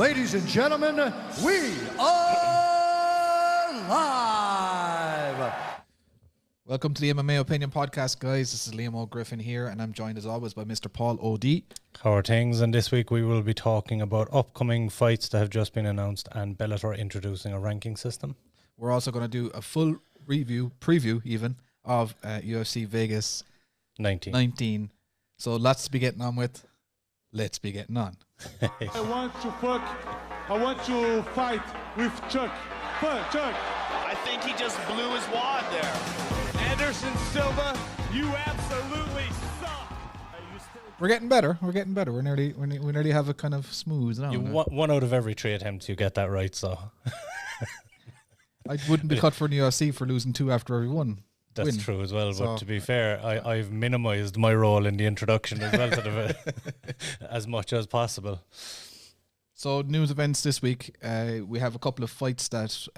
Ladies and gentlemen, we are live. Welcome to the MMA Opinion Podcast, guys. This is Liam O'Griffin here, and I'm joined as always by Mr. Paul O.D. How are things? And this week we will be talking about upcoming fights that have just been announced and Bellator introducing a ranking system. We're also going to do a full preview even, of UFC Vegas 19. So let's be getting on with. Let's be getting on. I want to fight with Chuck. Chuck. I think he just blew his wad there. Anderson Silva, you absolutely suck. We're getting better. We nearly have it kind of smooth now. One out of every 3 attempts you get that right, so. I wouldn't be cut for the UFC for losing 2 after every one. That's true as well, but to be fair, I've minimised my role in the introduction as well to as much as possible. So news events this week, we have a couple of fights that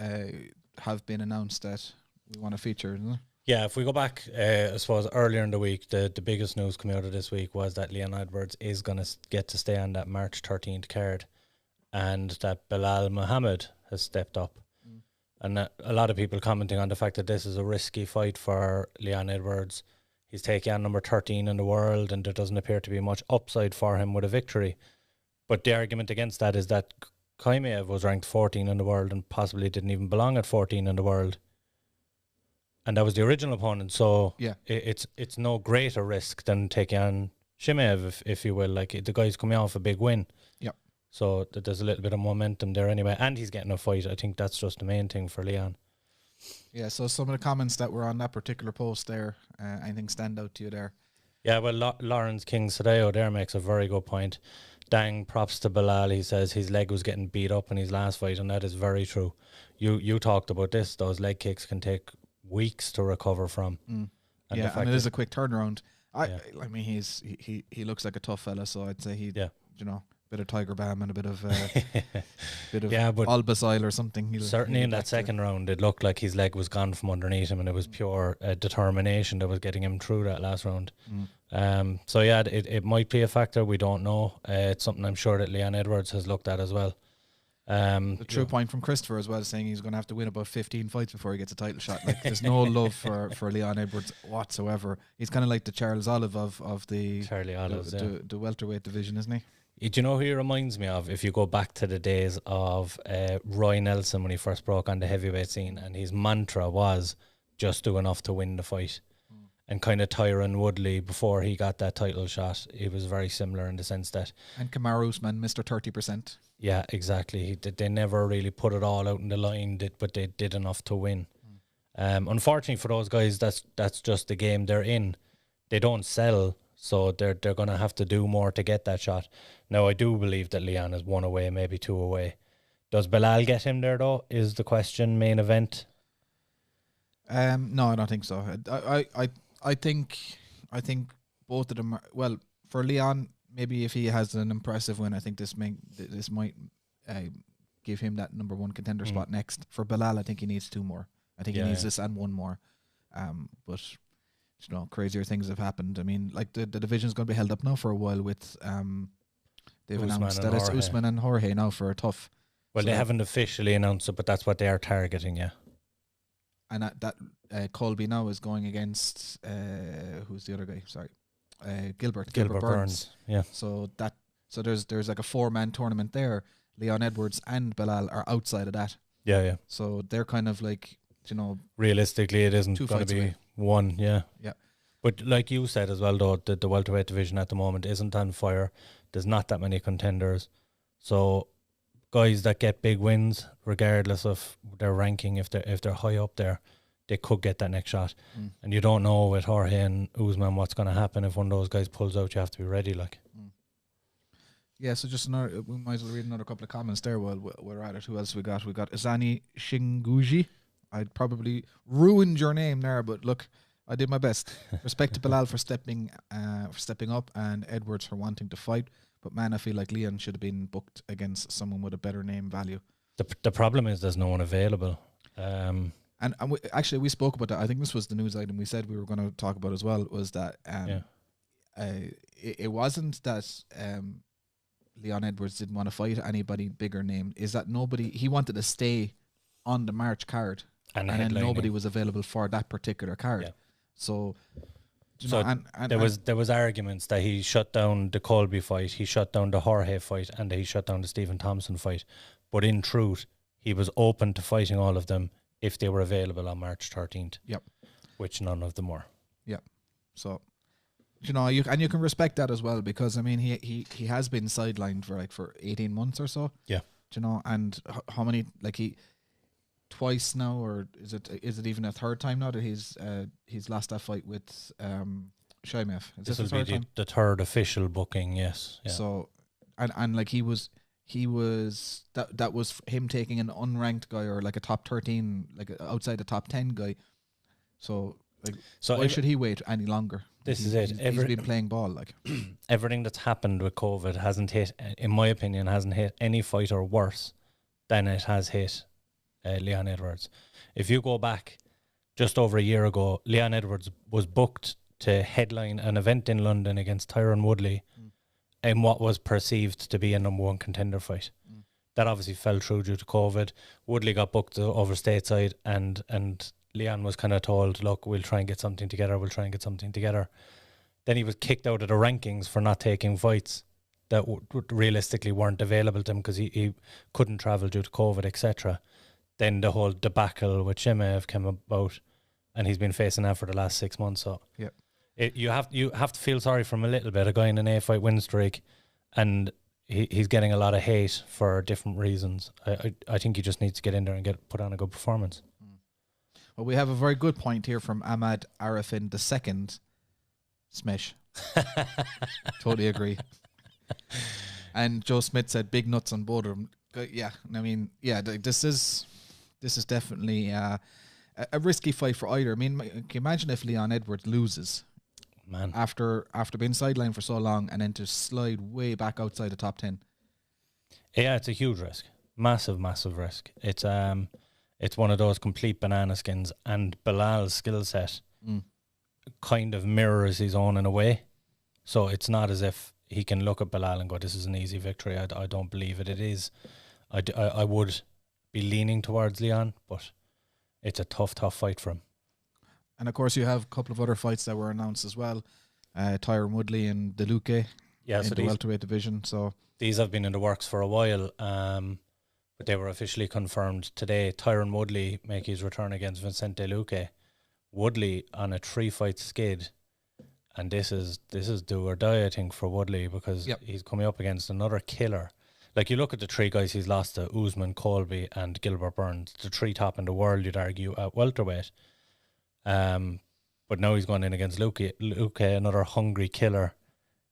have been announced that we want to feature, isn't it? Yeah, if we go back, I suppose earlier in the week, the biggest news coming out of this week was that Leon Edwards is going to get to stay on that March 13th card, and that Belal Muhammad has stepped up. And a lot of people commenting on the fact that this is a risky fight for Leon Edwards. He's taking on number 13 in the world, and there doesn't appear to be much upside for him with a victory. But the argument against that is that Chimaev was ranked 14 in the world and possibly didn't even belong at 14 in the world. And that was the original opponent, so yeah, it's no greater risk than taking on Chimaev, if you will. Like, the guy's coming off a big win. Yep. So there's a little bit of momentum there anyway, and he's getting a fight. I think that's just the main thing for Leon. Yeah, so some of the comments that were on that particular post there, anything stand out to you there? Yeah, well, Lawrence King-Sadeo there makes a very good point. Dang props to Belal. He says his leg was getting beat up in his last fight, and that is very true. You talked about this. Those leg kicks can take weeks to recover from. And and it is a quick turnaround. I mean, he looks like a tough fella, so I'd say bit of Tiger Balm and a bit of Albazile or something. Certainly in that second round, it looked like his leg was gone from underneath him, and it was pure determination that was getting him through that last round. So yeah, it might be a factor. We don't know. It's something I'm sure that Leon Edwards has looked at as well. The true point from Christopher as well, saying he's going to have to win about 15 fights before he gets a title shot. Like, there's no love for Leon Edwards whatsoever. He's kind of like the Charles Olive of the the welterweight division, isn't he? Do you know who he reminds me of? If you go back to the days of Roy Nelson when he first broke on the heavyweight scene, and his mantra was just do enough to win the fight. And kind of Tyrone Woodley before he got that title shot, he was very similar in the sense that. And Kamaru Usman, Mr. 30%. Yeah, exactly. They never really put it all out in the line, but they did enough to win. Unfortunately for those guys, that's just the game they're in. They don't sell, so they're going to have to do more to get that shot. Now, I do believe that Leon is 1 away, maybe 2 away. Does Belal get him there, though, is the question, main event? No, I don't think so. I think both of them are, well, for Leon, maybe if he has an impressive win, I think this might give him that number 1 contender spot next. For Belal, I think he needs 2 more. I think he needs this and 1 more. But crazier things have happened. I mean, like the division's going to be held up now for a while with they've announced that it's Usman and Rohe now for a tough. Well, they haven't officially announced it, but that's what they are targeting, yeah. And that Colby now is going against who's the other guy? Sorry, Gilbert Burns. Yeah. So there's like a 4-man tournament there. Leon Edwards and Belal are outside of that. Yeah. So they're kind of like, realistically, it isn't going to be away. 1. Yeah. Yeah. But like you said as well, though, the welterweight division at the moment isn't on fire. There's not that many contenders. So guys that get big wins, regardless of their ranking, if they're high up there, they could get that next shot. And you don't know with Rohe and Usman what's going to happen. If one of those guys pulls out, you have to be ready. Yeah, so just we might as well read another couple of comments there while we're at it. Who else we got? We got Izani Shinguji. I'd probably ruined your name there, but look, I did my best. Respect to Belal for stepping up, and Edwards for wanting to fight. But man, I feel like Leon should have been booked against someone with a better name value. The problem is there's no one available. And we spoke about that. I think this was the news item we said we were going to talk about as well. Was that it wasn't that Leon Edwards didn't want to fight anybody bigger name is that he wanted to stay on the March card, and then nobody was available for that particular card. Yeah. So, there was arguments that he shut down the Colby fight, he shut down the Rohe fight, and that he shut down the Stephen Thompson fight. But in truth, he was open to fighting all of them if they were available on March 13th. Yep. Which none of them were. Yep. So, you know, you can respect that as well, because I mean he has been sidelined for 18 months or so. Yeah. You know, and how many, like, he twice now, or is it even a third time now that he's lost that fight with Chavez? This will be the third official booking, yes. Yeah. So, and like he was that was him taking an unranked guy, or like a top 13, like outside the top 10 guy. So, like, why should he wait any longer? Is it. He's been playing ball, like. Everything that's happened with COVID hasn't hit, in my opinion, any fighter worse than it has hit Leon Edwards. If you go back just over a year ago, Leon Edwards was booked to headline an event in London against Tyrone Woodley in what was perceived to be a number one contender fight. That obviously fell through due to COVID. Woodley got booked over stateside, and Leon was kind of told, look, we'll try and get something together. Then he was kicked out of the rankings for not taking fights that realistically weren't available to him because he couldn't travel due to COVID, etc. Then the whole debacle with Chavez came about, and he's been facing that for the last 6 months. So yeah, you have to feel sorry for him a little bit. A guy in an 8-fight win streak, and he's getting a lot of hate for different reasons. I think he just needs to get in there and put on a good performance. Well, we have a very good point here from Ahmad Arifin II. Smish. Totally agree. And Joe Smith said big nuts on both of them. Yeah, I mean, yeah, this is definitely a risky fight for either. I mean, can you imagine if Leon Edwards loses, man, after being sidelined for so long, and then to slide way back outside the top 10? Yeah, it's a huge risk, massive risk. It's one of those complete banana skins, and Bilal's skill set kind of mirrors his own in a way. So it's not as if he can look at Belal and go, this is an easy victory. I don't believe it. It is. I would be leaning towards Leon, but it's a tough fight for him. And of course, you have a couple of other fights that were announced as well. Tyrone Woodley and DeLuque in the welterweight division. So these have been in the works for a while, but they were officially confirmed today. Tyrone Woodley make his return against Vicente Luque. Woodley on a 3-fight skid, and this is do or die, I think, for Woodley, because he's coming up against another killer. Like, you look at the 3 guys he's lost to, Usman, Colby and Gilbert Burns, the 3 top in the world, you'd argue, at welterweight. But now he's going in against Luque, another hungry killer.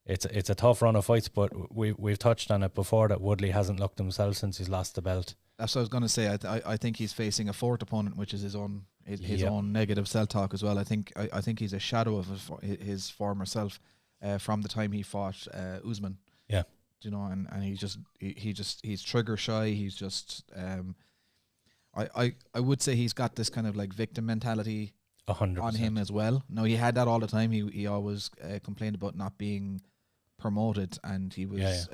It's a tough run of fights, but we've touched on it before that Woodley hasn't looked himself since he's lost the belt. That's what I was going to say. I think he's facing a 4th opponent, which is his own negative self-talk as well. I think he's a shadow of his former self from the time he fought Usman. Yeah, you know, and he's trigger shy. He's just I would say he's got this kind of like victim mentality 100% on him as well. No, he had that all the time. He always complained about not being promoted, and he was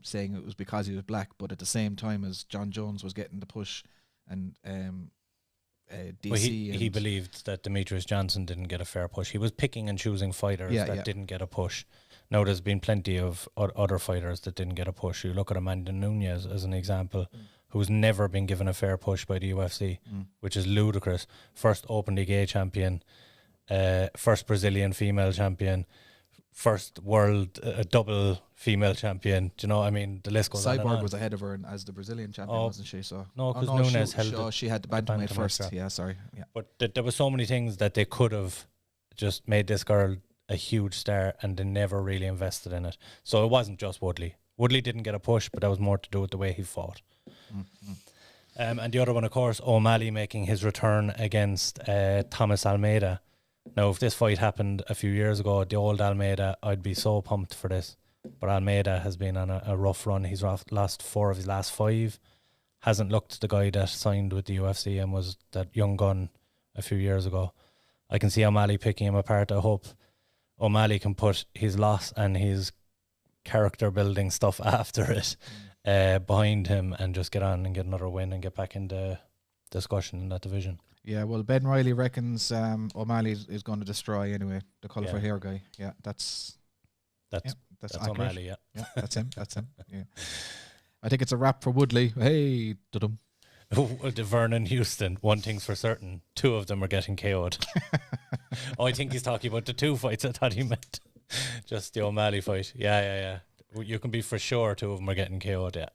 saying it was because he was black, but at the same time as John Jones was getting the push, and DC. Well, he believed that Demetrius Johnson didn't get a fair push. He was picking and choosing fighters that didn't get a push. Now, there's been plenty of other fighters that didn't get a push. You look at Amanda Nunez as an example, who's never been given a fair push by the UFC, which is ludicrous. First openly gay champion, first Brazilian female champion, first world double female champion. Do you know? I mean, the list goes on. Cyborg was ahead of her as the Brazilian champion, wasn't she? So no, because Nunez held. She had the bantamweight first. Yeah, sorry. Yeah, but there were so many things that they could have just made this girl a huge star, and they never really invested in it. So it wasn't just Woodley. Woodley didn't get a push, but that was more to do with the way he fought. And the other one, of course, O'Malley making his return against Thomas Almeida. Now, if this fight happened a few years ago, the old Almeida, I'd be so pumped for this. But Almeida has been on a rough run. He's lost 4 of his last 5. Hasn't looked the guy that signed with the UFC and was that young gun a few years ago. I can see O'Malley picking him apart. I hope O'Malley can put his loss and his character building stuff after it behind him, and just get on and get another win and get back in the discussion in that division. Yeah, well, Ben Riley reckons O'Malley is going to destroy anyway, the colour for hair guy. Yeah, that's accurate. O'Malley, Yeah, that's him. That's him. Yeah. I think it's a wrap for Woodley. Hey, dum. The Vernon Houston, one thing's for certain, 2 of them are getting KO'd. I think he's talking about the 2 fights. I thought he meant just the O'Malley fight. Yeah. You can be for sure 2 of them are getting KO'd,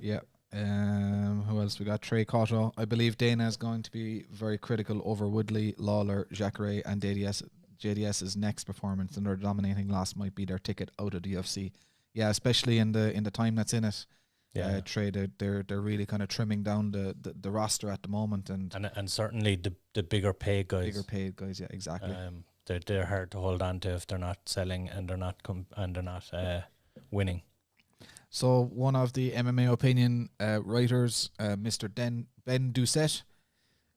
Yeah. Who else we got? Trey Cotto. I believe Dana is going to be very critical over Woodley, Lawler, Jacare, and JDS's next performance, and their dominating loss might be their ticket out of the UFC. Yeah, especially in the time that's in it. Yeah, Trey, they're really kind of trimming down the roster at the moment, and certainly the bigger paid guys. Bigger paid guys, yeah, exactly. They're hard to hold on to if they're not selling and they're not winning. So one of the MMA opinion writers, Mr. Ben Doucette,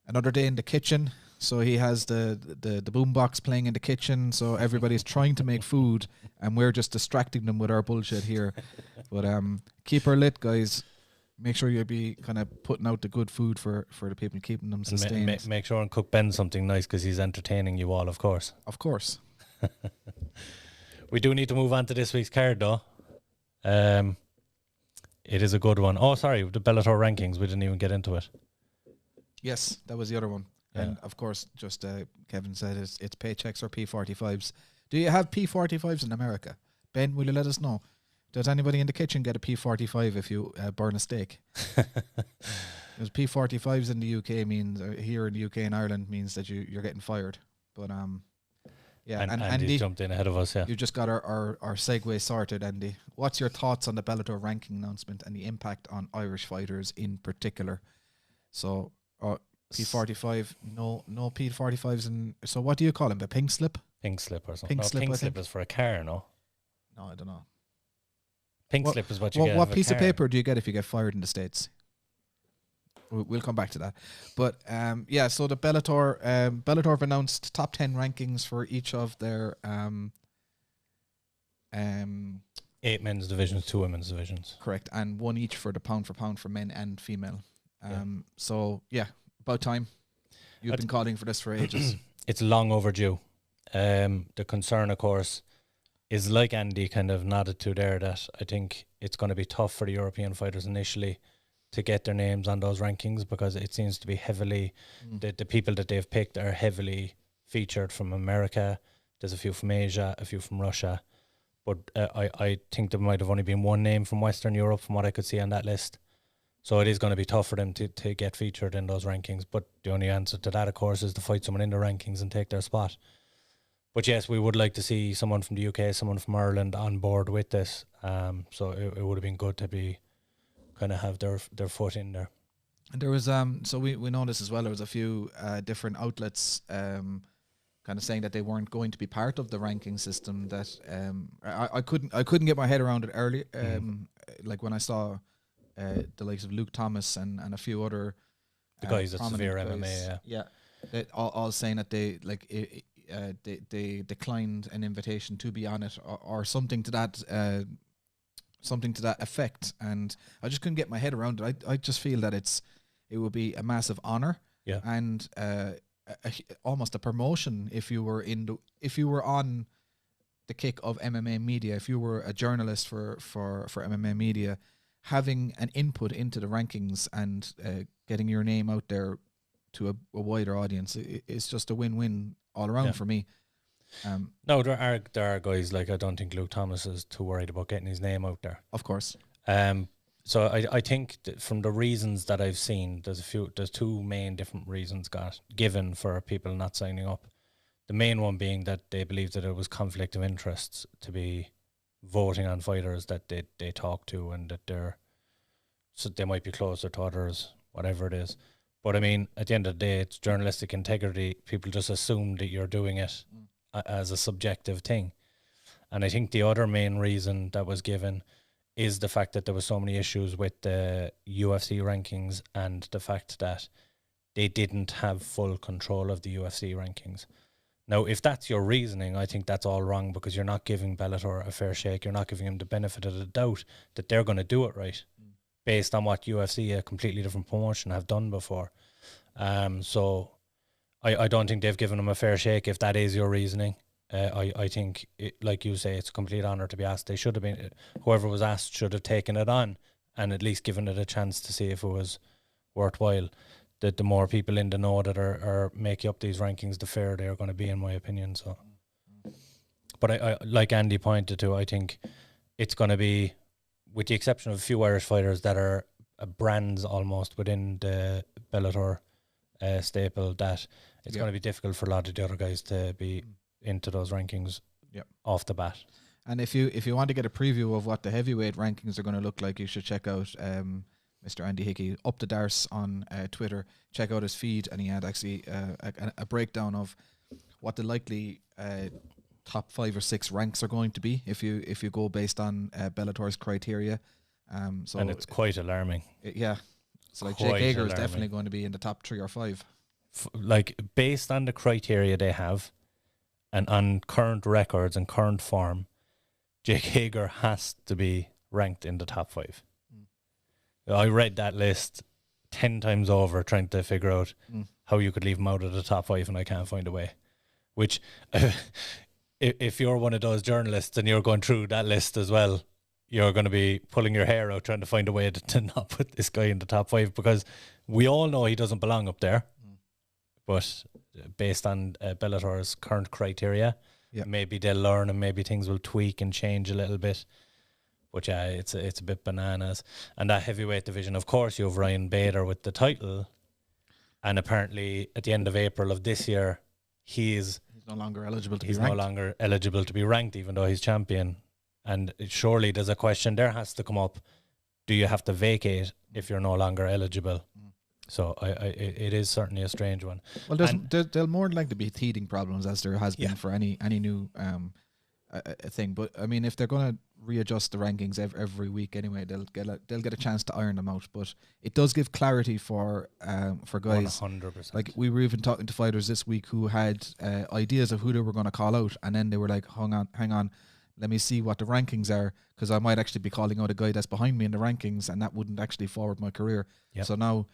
another day in the kitchen. So he has the boombox playing in the kitchen. So everybody's trying to make food, and we're just distracting them with our bullshit here. But keep her lit, guys. Make sure you be kind of putting out the good food for the people, keeping them sustained. Make sure and cook Ben something nice, because he's entertaining you all, of course. Of course. We do need to move on to this week's card, though. It is a good one. Oh, sorry, the Bellator rankings. We didn't even get into it. Yes, that was the other one. Yeah. And of course, just Kevin said it's paychecks or P45s. Do you have P45s in America? Ben, will you let us know? Does anybody in the kitchen get a P45 if you burn a steak? Because P45s in the UK means, here in the UK and Ireland, means that you're getting fired. But yeah, and Andy jumped in ahead of us. Yeah, you just got our segue sorted, Andy. What's your thoughts on the Bellator ranking announcement and the impact on Irish fighters in particular? So P45, no P45s, and so what do you call them? A pink slip? Pink slip or something. Pink slip is for a car, no? No, I don't know. Pink slip is what you get. What piece of paper do you get if you get fired in the States? We'll come back to that. But yeah, so the Bellator have announced top 10 rankings for each of their 8 men's divisions, 2 women's divisions. Correct, and 1 each for the pound for pound for men and female. So yeah, about time. You've been calling for this for ages. It's long overdue. The concern, of course, is like Andy kind of nodded to there, that I think it's going to be tough for the European fighters initially to get their names on those rankings, because it seems to be heavily, the people that they've picked are heavily featured from America. There's a few from Asia, a few from Russia. But I think there might have only been 1 name from Western Europe from what I could see on that list. So it is going to be tough for them to get featured in those rankings. But the only answer to that, of course, is to fight someone in the rankings and take their spot. But yes, we would like to see someone from the UK, someone from Ireland on board with this. So it would have been good to be kind of have their foot in there. And there was so we know this as well. There was a few different outlets kind of saying that they weren't going to be part of the ranking system. That I couldn't get my head around it early. Like when I saw the likes of Luke Thomas and a few other the guys at Severe MMA, they all saying that they they declined an invitation to be on it or something to that. Something to that effect, and I just couldn't get my head around it. I just feel that it would be a massive honor, and almost a promotion if you were on the kick of MMA media, if you were a journalist for MMA media, having an input into the rankings and getting your name out there to a wider audience. It's just a win-win all around for me. No, there are guys, like I don't think Luke Thomas is too worried about getting his name out there. Of course. So I think from the reasons that I've seen, there's 2 main different reasons given for people not signing up. The main one being that they believe that it was conflict of interests to be voting on fighters that they talk to, and that they might be closer to others, whatever it is. But I mean, at the end of the day, it's journalistic integrity. People just assume that you're doing it as a subjective thing. And I think the other main reason that was given is the fact that there were so many issues with the UFC rankings, and the fact that they didn't have full control of the UFC rankings. Now, if that's your reasoning, I think that's all wrong, because you're not giving Bellator a fair shake. You're not giving them the benefit of the doubt that they're going to do it right, based on what UFC, a completely different promotion, have done before. So I don't think they've given them a fair shake if that is your reasoning. I think, like you say, it's a complete honour to be asked. They should have been, whoever was asked should have taken it on and at least given it a chance to see if it was worthwhile. The more people in the know that are making up these rankings, the fairer they are going to be, in my opinion. So, but I like Andy pointed to, I think it's going to be, with the exception of a few Irish fighters that are brands almost within the Bellator staple, that it's going to be difficult for a lot of the other guys to be into those rankings off the bat. And if you want to get a preview of what the heavyweight rankings are going to look like, you should check out Mr. Andy Hickey, Up the Darce on Twitter. Check out his feed, and he had actually a breakdown of what the likely top 5 or 6 ranks are going to be if you go based on Bellator's criteria. So and it's quite alarming. So like Jake Hager is definitely going to be in the top 3 or 5. Like, based on the criteria they have, and on current records and current form, Jake Hager has to be ranked in the top 5. I read that list 10 times over trying to figure out how you could leave him out of the top 5, and I can't find a way. Which, if you're one of those journalists and you're going through that list as well, you're going to be pulling your hair out trying to find a way to not put this guy in the top 5, because we all know he doesn't belong up there. But based on Bellator's current criteria, maybe they'll learn and maybe things will tweak and change a little bit. But yeah, it's a bit bananas. And that heavyweight division, of course, you have Ryan Bader with the title. And apparently at the end of April of this year, he's no longer eligible to be ranked. ranked. He's no longer eligible to be ranked, even though he's champion. And surely there's a question there has to come up. Do you have to vacate if you're no longer eligible? So it is certainly a strange one. Well, there'll more than likely be teething problems, as there has been for any new thing. But I mean, if they're going to readjust the rankings every week anyway, they'll get a chance to iron them out. But it does give clarity for guys. 100%. Like, we were even talking to fighters this week who had ideas of who they were going to call out, and then they were like, hang on, let me see what the rankings are, because I might actually be calling out a guy that's behind me in the rankings, and that wouldn't actually forward my career. So now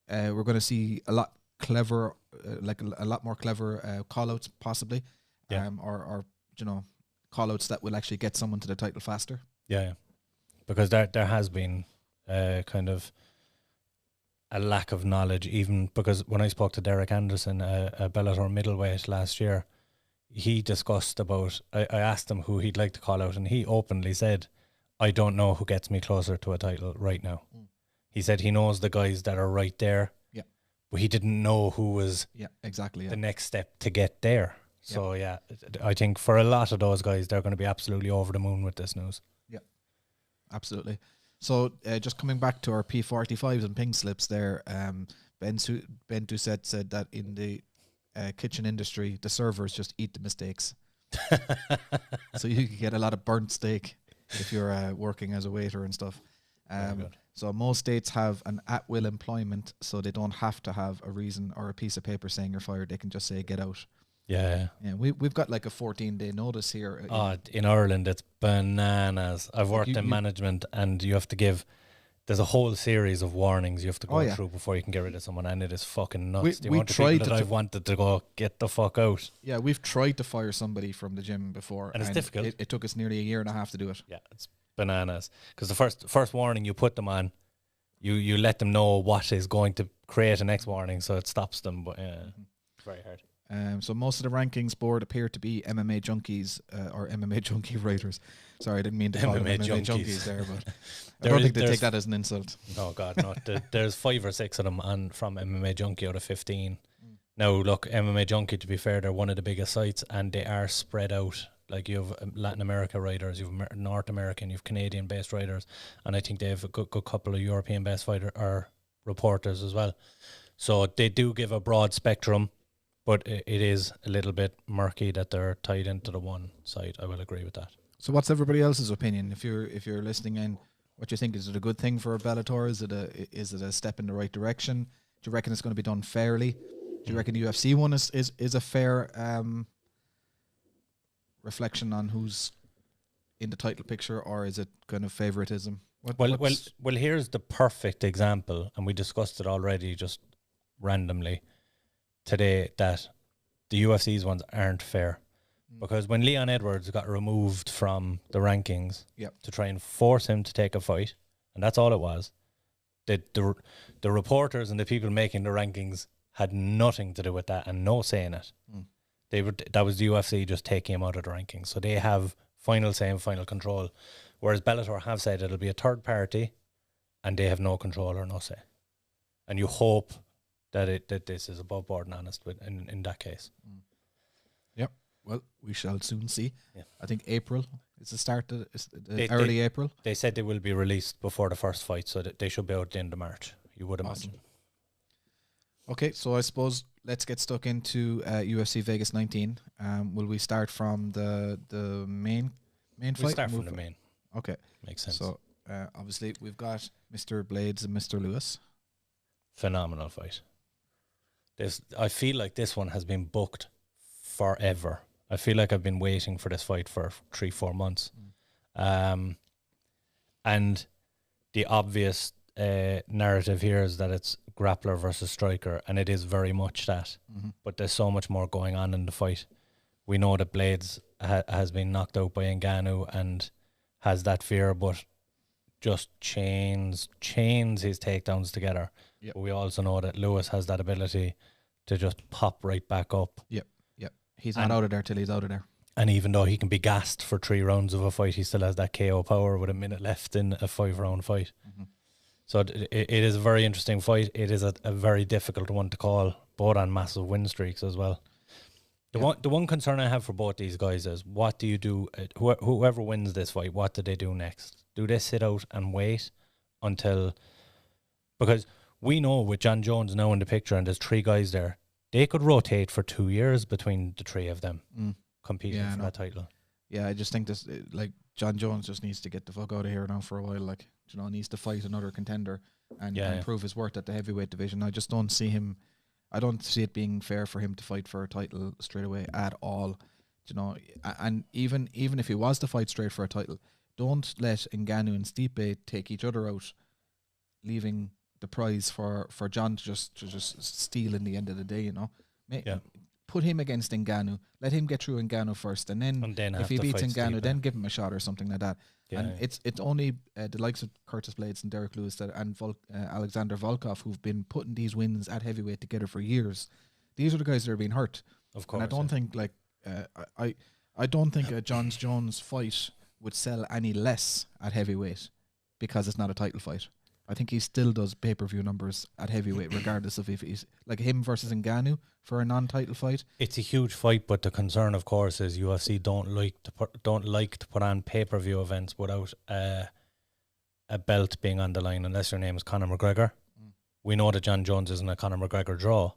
we're going to see a lot clever, a lot more clever call-outs possibly, or call-outs that will actually get someone to the title faster. Yeah. Because there has been kind of a lack of knowledge, even because when I spoke to Derrick Anderson, a Bellator middleweight last year, he discussed about, I asked him who he'd like to call out, and he openly said, I don't know who gets me closer to a title right now. He said he knows the guys that are right there, but he didn't know who was the next step to get there. So, I think for a lot of those guys, they're going to be absolutely over the moon with this news. Yeah, absolutely. So, just coming back to our P45s and pink slips there, Ben Doucette said that in the kitchen industry, the servers just eat the mistakes. So you can get a lot of burnt steak if you're working as a waiter and stuff. So most states have an at-will employment, so they don't have to have a reason or a piece of paper saying you're fired. They can just say, get out. Yeah. We've got like a 14-day notice here. In Ireland, it's bananas. I've worked in management, and you have to give... There's a whole series of warnings you have to go through before you can get rid of someone, and it is fucking nuts. The amount of people that I've wanted to go, get the fuck out. Yeah, we've tried to fire somebody from the gym before. And it's difficult. It took us nearly a year and a half to do it. Yeah, it's bananas. Because the first warning you put them on, you let them know what is going to create a next warning, so it stops them. But it's very hard. So most of the rankings board appear to be MMA junkies or MMA junkie writers. Sorry, I didn't mean to call them MMA junkies there, but I don't think they take that as an insult. Oh God, no. There's 5 or 6 of them from MMA Junkie out of 15. Now look, MMA Junkie, to be fair, they're one of the biggest sites, and they are spread out. Like, you have Latin America writers, you have North American, you have Canadian based writers, and I think they have a good couple of European based reporters as well. So they do give a broad spectrum, but it is a little bit murky that they're tied into the one side. I will agree with that. So what's everybody else's opinion? If you're listening in, what do you think? Is it a good thing for Bellator? Is it a step in the right direction? Do you reckon it's going to be done fairly? Do you reckon the UFC one is a fair reflection on who's in the title picture, or is it kind of favoritism? Well, here's the perfect example, and we discussed it already just randomly today, that the UFC's ones aren't fair. Because when Leon Edwards got removed from the rankings to try and force him to take a fight, and that's all it was, the reporters and the people making the rankings had nothing to do with that and no say in it. That was the UFC just taking him out of the rankings. So they have final say and final control. Whereas Bellator have said it'll be a third party and they have no control or no say. And you hope that this is above board and honest in that case. Yep. Well, we shall soon see. Yeah. I think April is the start of early April. They said they will be released before the first fight, so that they should be out at the end of March, you would imagine. Okay, so I suppose let's get stuck into UFC Vegas 19. Will we start from the main fight? We'll start from the main. Okay. Makes sense. So, obviously, we've got Mr. Blaydes and Mr. Lewis. Phenomenal fight. I feel like this one has been booked forever. I feel like I've been waiting for this fight for 3-4 months. And the obvious narrative here is that it's grappler versus striker, and it is very much that. But there's so much more going on in the fight. We know that Blaydes has been knocked out by Ngannou and has that fear, but just chains his takedowns together. Yep. But we also know that Lewis has that ability to just pop right back up. Yep. He's not out of there till he's out of there. And even though he can be gassed for 3 rounds of a fight, he still has that KO power with a minute left in a 5-round fight. So it is a very interesting fight. It is a very difficult one to call, both on massive win streaks as well. The one concern I have for both these guys is, what do you do? Whoever wins this fight, what do they do next? Do they sit out and wait until... Because we know with John Jones now in the picture, and there's 3 guys there, they could rotate for 2 years between the 3 of them competing for that title. Yeah, I just think this, like, John Jones just needs to get the fuck out of here now for a while. Like, needs to fight another contender and prove his worth at the heavyweight division. I just don't see him. I don't see it being fair for him to fight for a title straight away at all. And even if he was to fight straight for a title, don't let Ngannou and Stipe take each other out, leaving the prize for John to just steal in the end of the day. Put him against Ngannou, let him get through Ngannou first, and then if he beats Ngannou, then give him a shot or something like that. It's only the likes of Curtis Blaydes and Derrick Lewis and Alexander Volkov who've been putting these wins at heavyweight together for years. These are the guys that are being hurt. Of course. And I don't think I don't think a John Jones fight would sell any less at heavyweight because it's not a title fight. I think he still does pay-per-view numbers at heavyweight, regardless of if he's like him versus Ngannou for a non-title fight. It's a huge fight, but the concern, of course, is UFC don't like to put on pay-per-view events without a belt being on the line, unless your name is Conor McGregor. We know that John Jones isn't a Conor McGregor draw,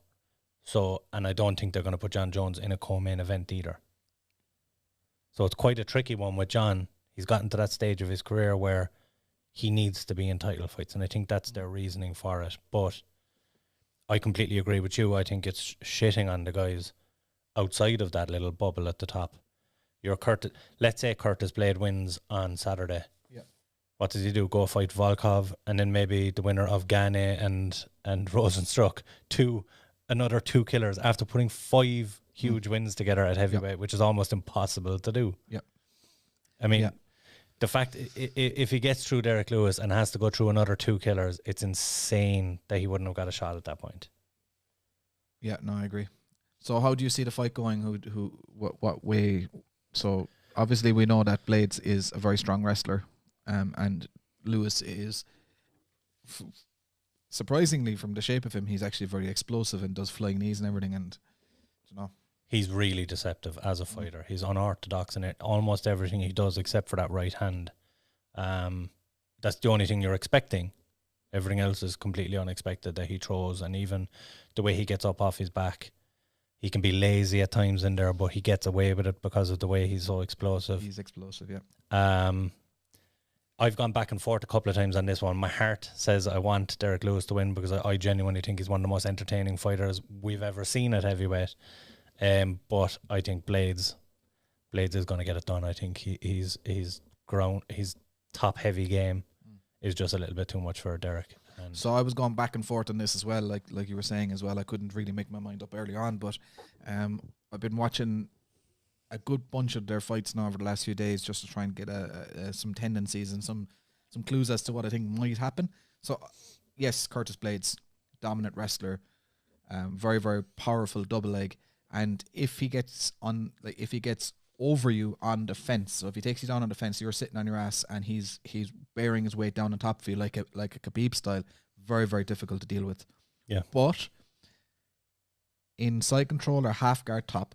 and I don't think they're going to put John Jones in a co-main event either. So it's quite a tricky one with John. He's gotten to that stage of his career where he needs to be in title fights, and I think that's their reasoning for it. But I completely agree with you. I think it's shitting on the guys outside of that little bubble at the top. Let's say Curtis Blaydes wins on Saturday. Yeah. What does he do? Go fight Volkov, and then maybe the winner of Gane and Rosenstruck, another 2 killers after putting 5 huge wins together at heavyweight, which is almost impossible to do. Yeah. I mean, the fact, if he gets through Derrick Lewis and has to go through another 2 killers, it's insane that he wouldn't have got a shot at that point. Yeah, no, I agree. So how do you see the fight going? What way? So obviously we know that Blaydes is a very strong wrestler, and Lewis is, surprisingly from the shape of him, he's actually very explosive and does flying knees and everything, and he's really deceptive as a fighter. He's unorthodox in almost everything he does except for that right hand. That's the only thing you're expecting. Everything else is completely unexpected that he throws, and even the way he gets up off his back. He can be lazy at times in there, but he gets away with it because of the way he's so explosive. He's explosive, yeah. I've gone back and forth a couple of times on this one. My heart says I want Derrick Lewis to win because I genuinely think he's one of the most entertaining fighters we've ever seen at heavyweight. But I think Blaydes Blaydes is going to get it done. I think he's top heavy game is just a little bit too much for Derrick. And so I was going back and forth on this as well, like you were saying as well. I couldn't really make my mind up early on, but I've been watching a good bunch of their fights now over the last few days just to try and get some tendencies and some clues as to what I think might happen. So yes, Curtis Blaydes, dominant wrestler, very, very powerful double leg, and if he gets over you on the fence, so if he takes you down on the fence, you're sitting on your ass and he's bearing his weight down on top of you like a Khabib style, very, very difficult to deal with. Yeah. But in side control or half guard top,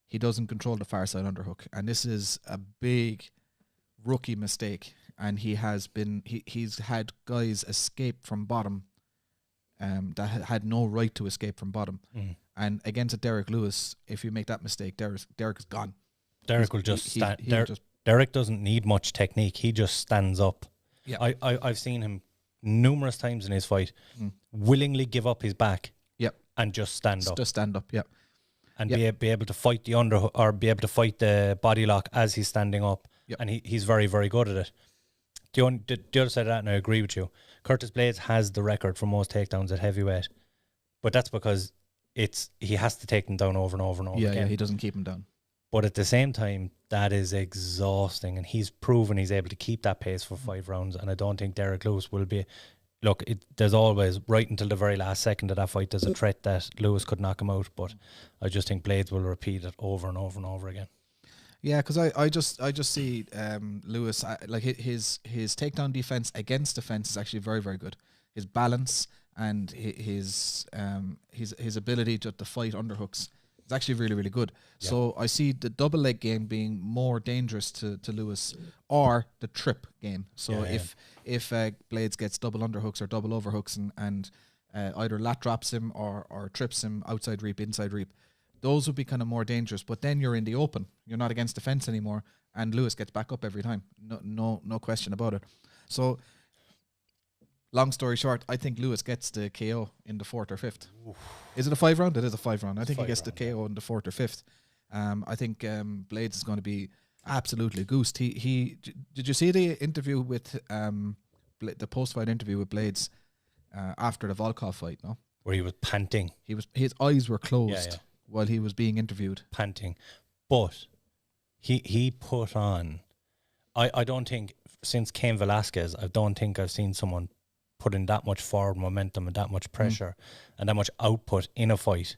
he doesn't control the far side underhook, and this is a big rookie mistake. And he's had guys escape from bottom that had no right to escape from bottom. And against Derrick Lewis, if you make that mistake, Derrick is gone. Derrick will just stand. Derrick doesn't need much technique. He just stands up. Yeah. I've seen him numerous times in his fight willingly give up his back. Yep. And just stand up. Just stand up. Yep. And be able to fight the underhook or be able to fight the body lock as he's standing up. Yep. And he's very, very good at it. The other side of that, and I agree with you, Curtis Blaydes has the record for most takedowns at heavyweight, but that's because he has to take them down over and over and over again. Yeah, he doesn't keep them down. But at the same time, that is exhausting, and he's proven he's able to keep that pace for 5 rounds, and I don't think Derrick Lewis will be... Look, there's always, right until the very last second of that fight, there's a threat that Lewis could knock him out, but I just think Blaydes will repeat it over and over and over again. Yeah, because I just see Lewis, like his takedown defense against defense is actually very, very good. His balance and his ability to fight underhooks is actually really, really good. Yeah. So I see the double leg game being more dangerous to Lewis, or the trip game. So if Blaydes gets double underhooks or double overhooks and either lat drops him or trips him outside reap, inside reap, those would be kind of more dangerous. But then you're in the open. You're not against the fence anymore, and Lewis gets back up every time. No question about it. So, long story short, I think Lewis gets the KO in the 4th or 5th. Oof. Is it a 5 round? It is a 5 round. I think he gets the KO in the 4th or 5th. I think Blaydes is going to be absolutely goosed. Did you see the interview with the post-fight interview with Blaydes after the Volkov fight? No, where he was panting. His eyes were closed while he was being interviewed, panting. But he put on. I don't think since Cain Velasquez, I don't think I've seen someone put in that much forward momentum and that much pressure and that much output in a fight.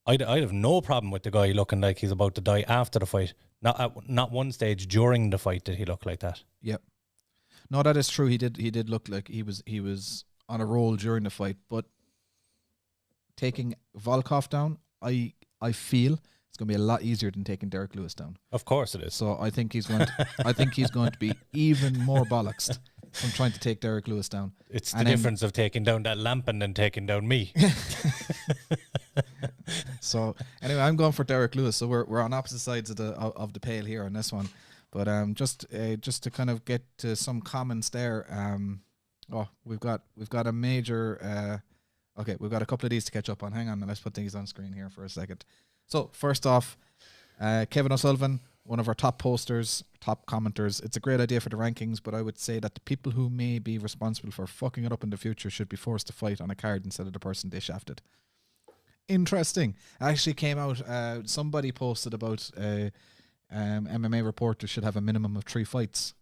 I'd have no problem with the guy looking like he's about to die after the fight. Not one stage during the fight did he look like that. Yep. No, that is true. He did look like he was on a roll during the fight. But taking Volkov down, I feel it's going to be a lot easier than taking Derrick Lewis down. Of course it is. So I think he's going to be even more bollocksed from trying to take Derrick Lewis down. It's the difference of taking down that lamp and then taking down me. So anyway, I'm going for Derrick Lewis. So we're on opposite sides of the pale here on this one. But just to kind of get to some comments there. We've got a major. Okay, we've got a couple of these to catch up on. Hang on, let's put things on screen here for a second. So first off, Kevin O'Sullivan, one of our top posters, top commenters. It's a great idea for the rankings, but I would say that the people who may be responsible for fucking it up in the future should be forced to fight on a card instead of the person they shafted. Interesting. Actually came out, somebody posted about MMA reporters should have a minimum of 3 fights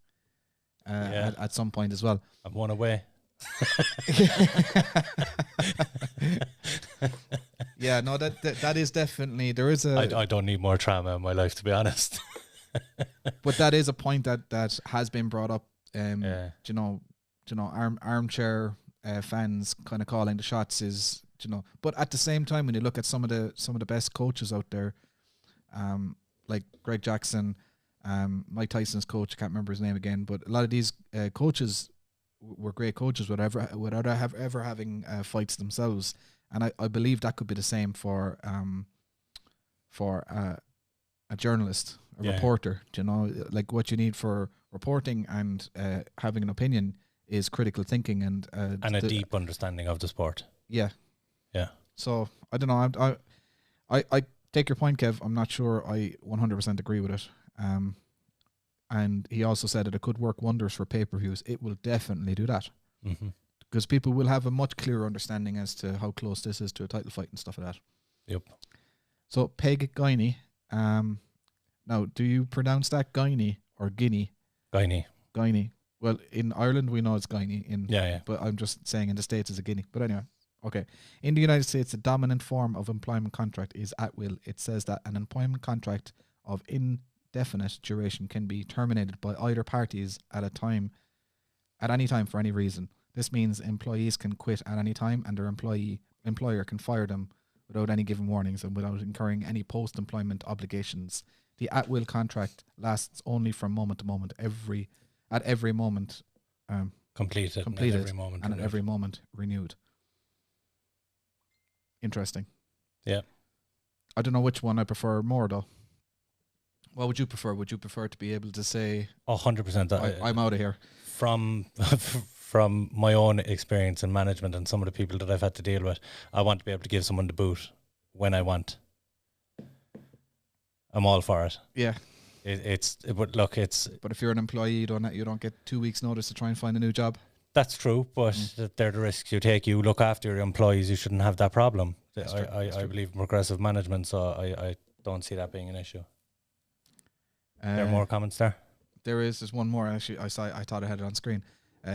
at some point as well. I'm one away. Yeah, no, that is definitely, there is a... I don't need more trauma in my life, to be honest. But that is a point that has been brought up. Armchair fans kind of calling the shots is, but at the same time, when you look at some of the best coaches out there, like Greg Jackson, Mike Tyson's coach, I can't remember his name again, but a lot of these coaches were great coaches without ever having fights themselves, and I believe that could be the same for a journalist, a reporter. Like what you need for reporting and having an opinion is critical thinking and a deep understanding of the sport. Yeah. Yeah. So I don't know. I take your point, Kev. I'm not sure I 100% agree with it. And he also said that it could work wonders for pay-per-views. It will definitely do that. Because people will have a much clearer understanding as to how close this is to a title fight and stuff like that. Yep. So, Peg Guiney. Now, do you pronounce that Guiney or Guinea? Guiney. Well, in Ireland, we know it's Guiney. Yeah. But I'm just saying in the States it's a Guinea. But anyway, okay. In the United States, the dominant form of employment contract is at will. It says that an employment contract of indefinite duration can be terminated by either parties at any time for any reason. This means employees can quit at any time and their employer can fire them without any given warnings and without incurring any post-employment obligations. The at-will contract lasts only from moment to moment, at every moment completed and at every moment renewed. Interesting. Yeah. I don't know which one I prefer more, though. What would you prefer? Would you prefer to be able to say 100%? I'm out of here? From my own experience in management and some of the people that I've had to deal with, I want to be able to give someone the boot when I want. I'm all for it. Yeah. But if you're an employee, you don't get 2 weeks' notice to try and find a new job. That's true, but they're the risks you take. You look after your employees. You shouldn't have that problem. I believe in progressive management, so I don't see that being an issue. There are more comments there? There's one more. Actually, I thought I had it on screen.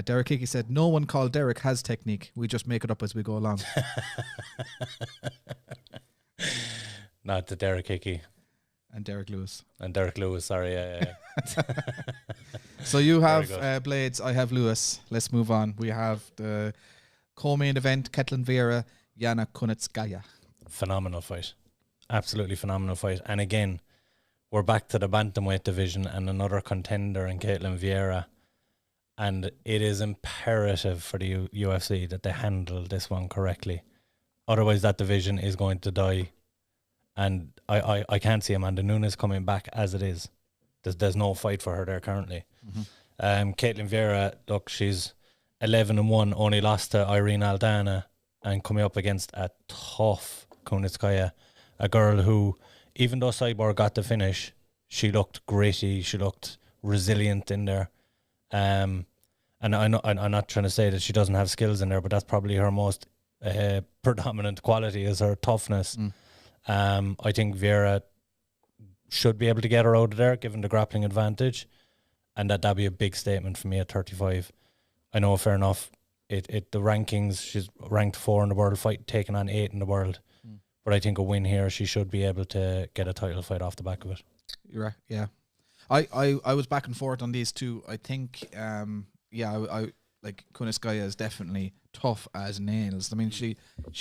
Derrick Hickey said, "No one called Derrick has technique. We just make it up as we go along." Not the Derrick Hickey. And Derek Lewis. Sorry, yeah. So you have Blaydes, I have Lewis. Let's move on. We have the co-main event, Vieira, Yana Kunitskaya. Phenomenal fight. Absolutely phenomenal fight. And again, we're back to the bantamweight division and another contender in Vieira. And it is imperative for the UFC that they handle this one correctly. Otherwise, that division is going to die. And I can't see Amanda Nunez coming back as it is. There's no fight for her there currently. Caitlin Vieira, look, she's 11-1, only lost to Irene Aldana, and coming up against a tough Kunitskaya, a girl who, even though Cyborg got the finish, she looked gritty, she looked resilient in there. And I'm not trying to say that she doesn't have skills in there, but that's probably her most predominant quality is her toughness. I think Vieira should be able to get her out of there, given the grappling advantage, and that'd be a big statement for me at 35. I know, fair enough. The rankings, she's ranked 4 in the world, fight taking on 8 in the world. But I think a win here, she should be able to get a title fight off the back of it. You're right, yeah. I was back and forth on these two. I think, I like Kunitskaya is definitely tough as nails. I mean, she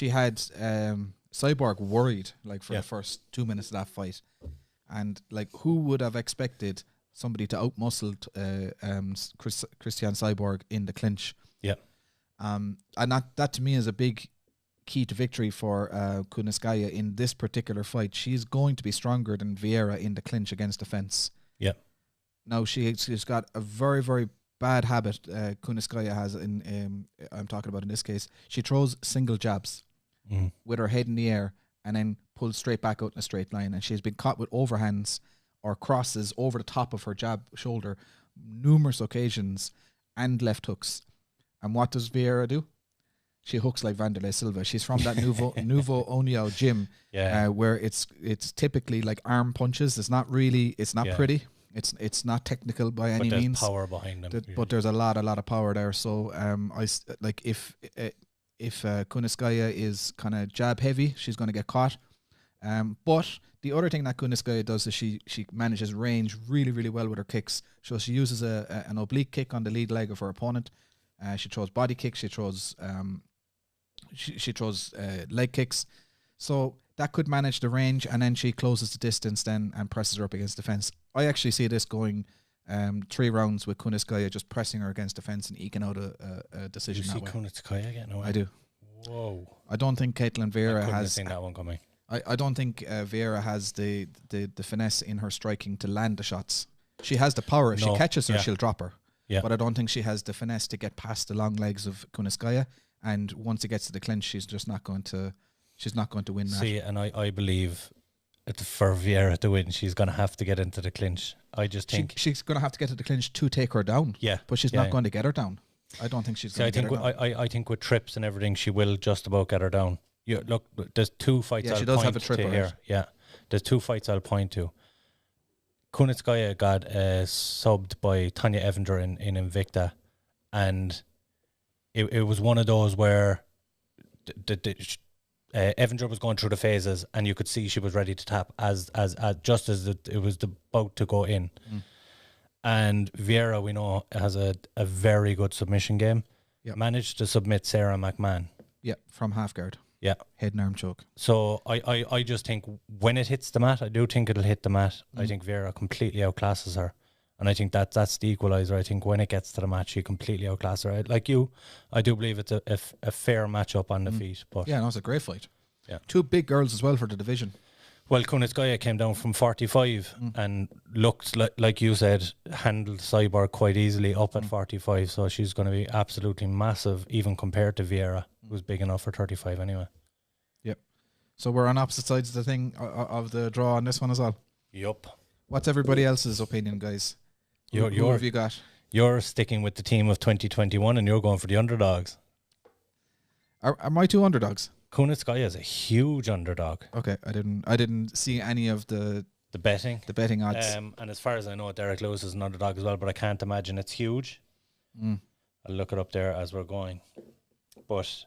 had Cyborg worried for the first 2 minutes of that fight, and who would have expected somebody to outmuscle Christian Cyborg in the clinch? Yeah, and that to me is a big key to victory for Kunitskaya in this particular fight. She's going to be stronger than Vieira in the clinch against the fence. Yeah. Now she's got a very, very bad habit Kunitskaya has in I'm talking about in this case. She throws single jabs with her head in the air and then pulls straight back out in a straight line, and she's been caught with overhands or crosses over the top of her jab shoulder numerous occasions and left hooks. And what does Vieira do? She hooks like Vanderlei Silva. She's from that Nuevo União gym, where it's typically like arm punches. It's not pretty. It's not technical by any means. But there's power behind them. But there's a lot of power there. So if Kunitskaya is kind of jab heavy, she's going to get caught. But the other thing that Kunitskaya does is she manages range really, really well with her kicks. So she uses an oblique kick on the lead leg of her opponent. She throws body kicks. She throws leg kicks. So that could manage the range, and then she closes the distance then and presses her up against the fence. I actually see this going 3 rounds with Kunitskaya just pressing her against the fence and eking out a decision that way. You see Kunitskaya getting away? I do. Whoa. I don't think Caitlin Vieira has seen that one coming. I don't think Vieira has the finesse in her striking to land the shots. She has the power. If she catches her, she'll drop her. Yeah. But I don't think she has the finesse to get past the long legs of Kunitskaya. And once it gets to the clinch, she's not going to win that. See, and I believe for Vieira to win, she's going to have to get into the clinch. I just think she's going to have to get to the clinch to take her down. Yeah, but she's not going to get her down. I don't think she's going to get her down. I think with trips and everything, she will just about get her down. Look, there's 2 fights. Yeah, she does have a trip here. Yeah, there's 2 fights I'll point to. Kunitskaya got subbed by Tanya Evander in Invicta, and it was one of those where Evander was going through the phases, and you could see she was ready to tap as just as it was about to go in. And Vieira, we know, has a very good submission game. Yep. Managed to submit Sarah McMahon. Yeah, from half guard. Yeah, head and arm choke. So I just think when it hits the mat, I do think it'll hit the mat. I think Vieira completely outclasses her. And I think that's the equaliser. I think when it gets to the match, she completely outclasses her. Like you, I do believe it's a fair matchup on the feet. But yeah, no, it's a great fight. Yeah, 2 big girls as well for the division. Well, Kunitskaya came down from 45 and looked, like you said, handled Cyborg quite easily up at 45. So she's going to be absolutely massive, even compared to Vieira, who's big enough for 35 anyway. Yep. So we're on opposite sides of the thing, of the draw on this one as well. Yup. What's everybody else's opinion, guys? Who have you got? You're sticking with the team of 2021 and you're going for the underdogs. Are my 2 underdogs? Kunitskaya is a huge underdog. Okay, I didn't see any of the betting odds. And as far as I know, Derrick Lewis is an underdog as well, but I can't imagine it's huge. I'll look it up there as we're going. But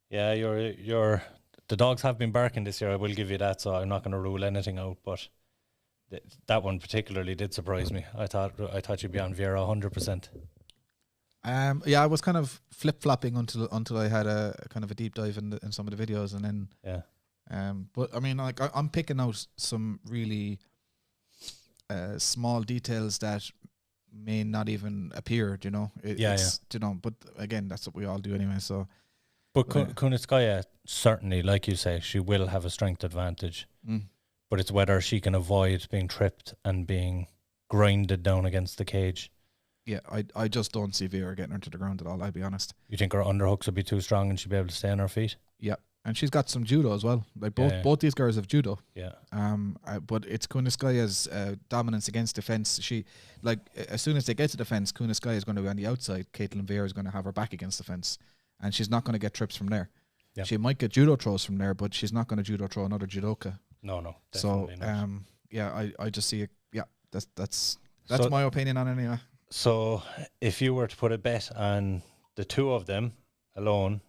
yeah, the dogs have been barking this year. I will give you that, so I'm not going to rule anything out. But that one particularly did surprise me. I thought you'd be on Vieira 100%. Yeah, I was kind of flip-flopping until I had a kind of a deep dive in some of the videos, and then but I mean, like I'm picking out some really small details that may not even appear, you know. You know, but again, that's what we all do anyway. So, but Kunitskaya certainly, like you say, she will have a strength advantage, but it's whether she can avoid being tripped and being grinded down against the cage. Yeah, I just don't see Vieira getting her to the ground at all, I'll be honest. You think her underhooks will be too strong and she'll be able to stay on her feet? Yeah, and she's got some judo as well. Like both these girls have judo. Yeah. But it's Kunitskaya's dominance against defense. She, like, as soon as they get to defense, Kunitskaya is going to be on the outside. Caitlin Vieira is going to have her back against the fence, and she's not going to get trips from there. Yeah. She might get judo throws from there, but she's not going to judo throw another judoka. No. So yeah, I just see it. Yeah, that's my opinion on it anyway. So if you were to put a bet on the 2 of them alone,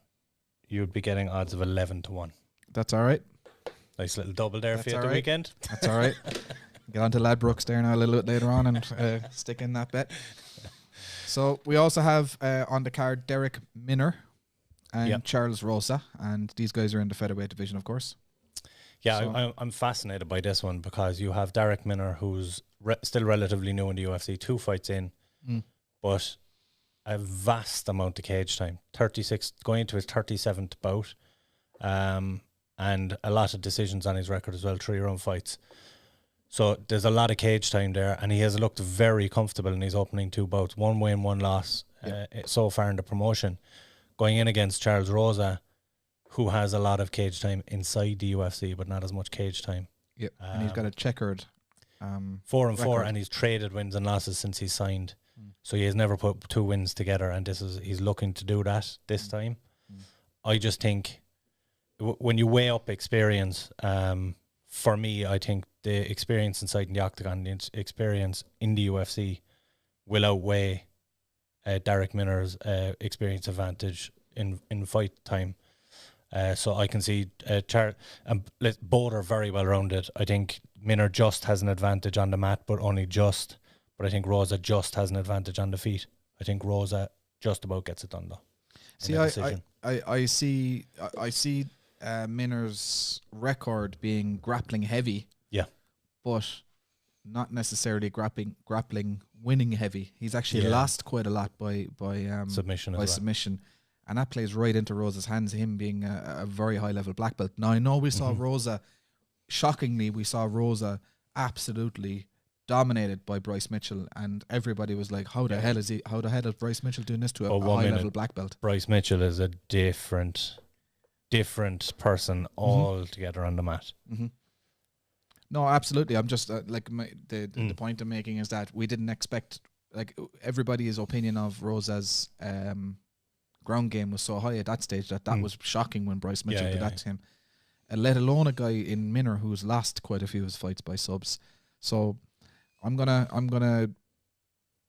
you'd be getting odds of 11-1. That's all right. Nice little double there for you at the weekend. That's all right. Get on to Ladbrokes there now a little bit later on and stick in that bet. So we also have on the card Derrick Minner and Charles Rosa, and these guys are in the featherweight division, of course. Yeah, so I'm fascinated by this one because you have Derrick Minner, who's still relatively new in the UFC, 2 fights in, but a vast amount of cage time, 36, going into his 37th bout, and a lot of decisions on his record as well, 3 round fights. So there's a lot of cage time there, and he has looked very comfortable in his opening 2 bouts, 1 win, 1 loss so far in the promotion, going in against Charles Rosa, who has a lot of cage time inside the UFC, but not as much cage time. Yeah, and he's got a checkered 4-4, record. and he's traded wins and losses since he signed. So he has never put 2 wins together, and he's looking to do that this time. I just think when you weigh up experience, for me, I think the experience inside in the octagon, the experience in the UFC will outweigh Derrick Minner's experience advantage in fight time. So I can see both are very well rounded. I think Minner just has an advantage on the mat, but only just. But I think Rosa just has an advantage on the feet. I think Rosa just about gets it done though. See, I see Minner's record being grappling heavy. Yeah, but not necessarily grappling winning heavy. He's actually lost quite a lot by submission. Submission. And that plays right into Rosa's hands, him being a very high-level black belt. Now, I know we saw Rosa, shockingly, we saw Rosa absolutely dominated by Bryce Mitchell, and everybody was like, how the hell is Bryce Mitchell doing this to a high-level black belt? Bryce Mitchell is a different person altogether on the mat. No, absolutely. I'm just the point I'm making is that we didn't expect, like, everybody's opinion of Rosa's ground game was so high at that stage that was shocking when Bryce Mitchell did that to him. Let alone a guy in Minner who's lost quite a few of his fights by subs. So I'm gonna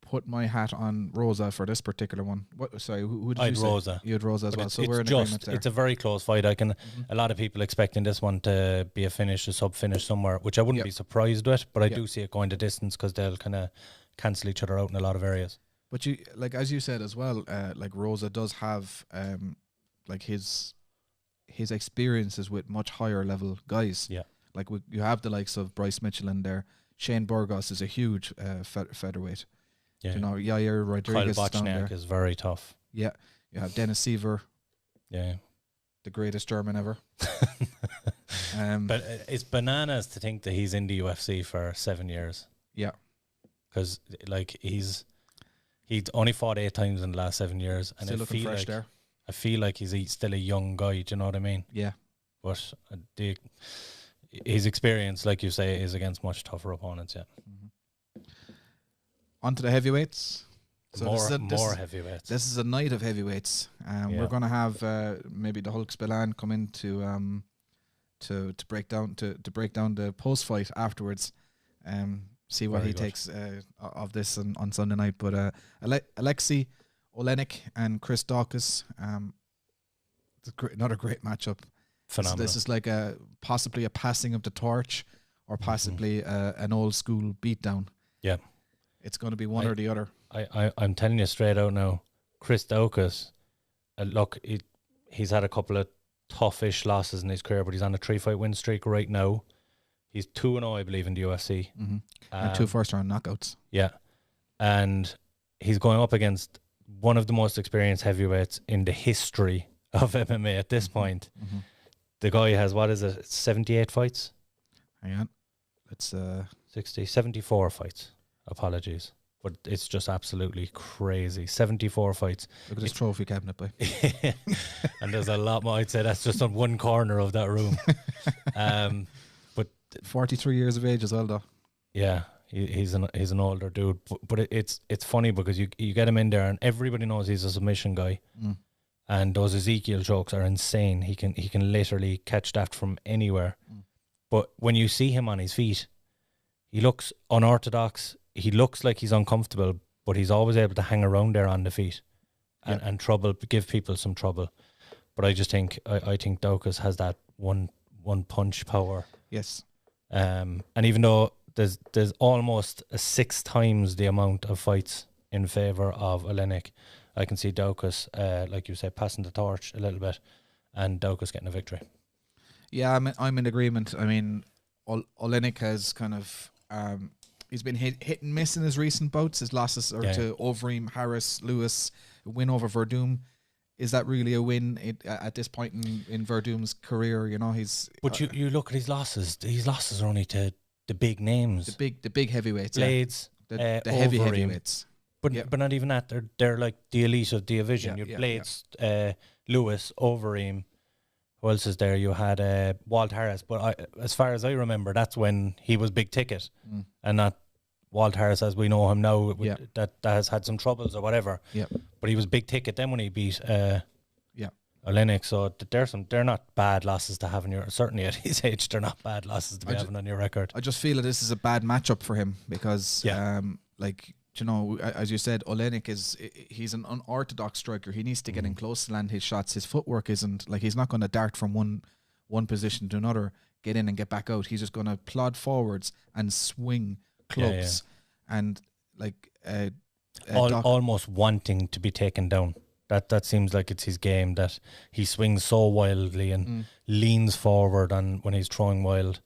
put my hat on Rosa for this particular one. Who did you say? Rosa. You had Rosa as well. So we're in just, agreement there. it's a very close fight. A lot of people expecting this one to be a finish, a sub finish somewhere, which I wouldn't be surprised with, but I do see it going the distance because they'll kind of cancel each other out in a lot of areas. But you, like, as you said as well, like Rosa does have like his experiences with much higher level guys. Yeah. Like you have the likes of Bryce Mitchell in there. Shane Burgos is a huge featherweight. Yeah. You know, Yair Rodriguez Kyle is down there. Bochniak is very tough. Yeah. You have Dennis Seaver. Yeah. The greatest German ever. But it's bananas to think that he's in the UFC for 7 years. Yeah. Because, like, he's only fought 8 times in the last 7 years. And Still looking fresh there. I feel like he's still a young guy, do you know what I mean? Yeah. But his experience, like you say, is against much tougher opponents, yeah. On to the heavyweights. So more heavyweights. This is a night of heavyweights. We're going to have maybe the Hulk Spillane come in to break down the post fight afterwards. See what he takes of this on Sunday night. But Alexei Olenek and Chris Daukaus, another great matchup. Phenomenal. This is like possibly a passing of the torch, or possibly an old school beatdown. Yeah. It's going to be one or the other. I'm telling you straight out now, Chris Daukaus, look, he's had a couple of toughish losses in his career, but he's on a 3-fight win streak right now. He's 2-0, I believe, in the UFC. And 2 first-round knockouts. Yeah. And he's going up against one of the most experienced heavyweights in the history of MMA at this point. The guy has, 78 fights? Hang on. Let's 74 fights. Apologies. But it's just absolutely crazy. 74 fights. Look at this trophy cabinet, boy. And there's a lot more. I'd say that's just on one corner of that room. But 43 years of age as well, though. Yeah, he's an older dude. But it's funny because you get him in there and everybody knows he's a submission guy. And those Ezekiel chokes are insane. He can literally catch that from anywhere. But when you see him on his feet, he looks unorthodox. He looks like he's uncomfortable, but he's always able to hang around there on the feet and give people some trouble. But I just think I think Daukaus has that one punch power. Yes. And even though there's almost 6 times the amount of fights in favor of Olenek, I can see Daukaus, like you said, passing the torch a little bit, and Daukaus getting a victory. Yeah, I'm in agreement. I mean, Olenek has kind of he's been hit and miss in his recent bouts. His losses are to Overeem, Harris, Lewis, a win over Verdum. Is that really a win at this point in Verdum's career? You know, But you look at his losses. His losses are only to the big names, the big heavyweights, Blaydes, the heavy heavyweights. But not even that. They're like the elite of the division. You Blaydes, Lewis, Overeem. Who else is there? You had Walt Harris. But as far as I remember, that's when he was big ticket, and not Walt Harris as we know him now. That has had some troubles or whatever. Yeah. But he was big ticket then when he beat Olenek. So they're not bad losses to have in your, certainly at his age, they're not bad losses to be having on your record. I just feel that this is a bad matchup for him because like, you know, as you said, Olenek he's an unorthodox striker. He needs to get in close to land his shots. His footwork isn't, like, he's not going to dart from one position to another, get in and get back out. He's just going to plod forwards and swing clubs and like almost wanting to be taken down. That seems like it's his game, that he swings so wildly and leans forward and when he's throwing wild.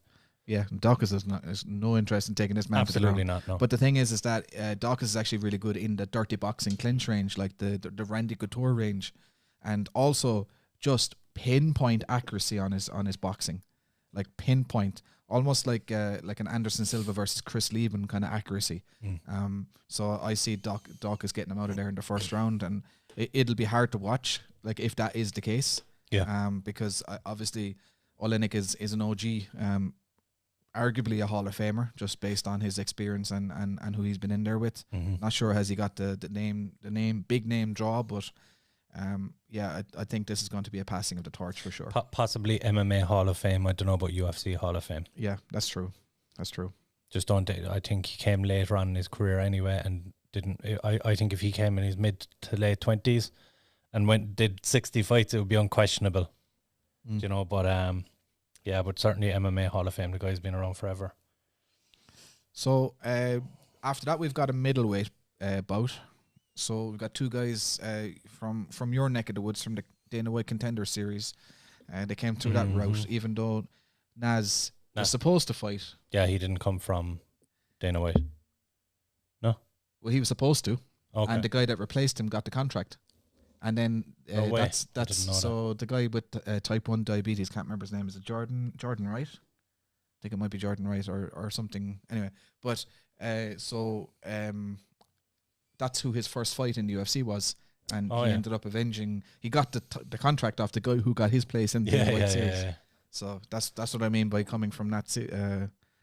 Yeah, Daukaus has no interest in taking this man absolutely to the ground. not. No. But the thing is that Daukaus is actually really good in the dirty boxing clinch range, like the Randy Couture range, and also just pinpoint accuracy on his boxing, like pinpoint, almost like an Anderson Silva versus Chris Lieben kind of accuracy. So I see Daukaus getting him out of there in the first round, and it'll be hard to watch, like, if that is the case. Yeah. Because obviously Olenek is an OG. arguably a Hall of Famer just based on his experience and who he's been in there with. Not sure has he got the big name draw, but I think this is going to be a passing of the torch for sure. Possibly MMA Hall of Fame. I don't know about UFC Hall of Fame. Yeah, that's true. That's true. Just don't. I think he came later on in his career anyway, and didn't. I think if he came in his mid to late 20s and did 60 fights, it would be unquestionable. You know, but but certainly MMA Hall of Fame. The guy's been around forever. So after that, we've got a middleweight bout. So we've got two guys from your neck of the woods, from the Dana White Contender Series. They came through that route, even though Naz was supposed to fight. Yeah, he didn't come from Dana White. No? Well, he was supposed to. Okay. And the guy that replaced him got the contract. And then that's so the guy with type 1 diabetes, can't remember his name, is it Jordan Wright? I think it might be Jordan Wright or something. Anyway, but that's who his first fight in the UFC was, and he ended up avenging. He got the contract off the guy who got his place in the White Series. Yeah. So that's what I mean by coming from that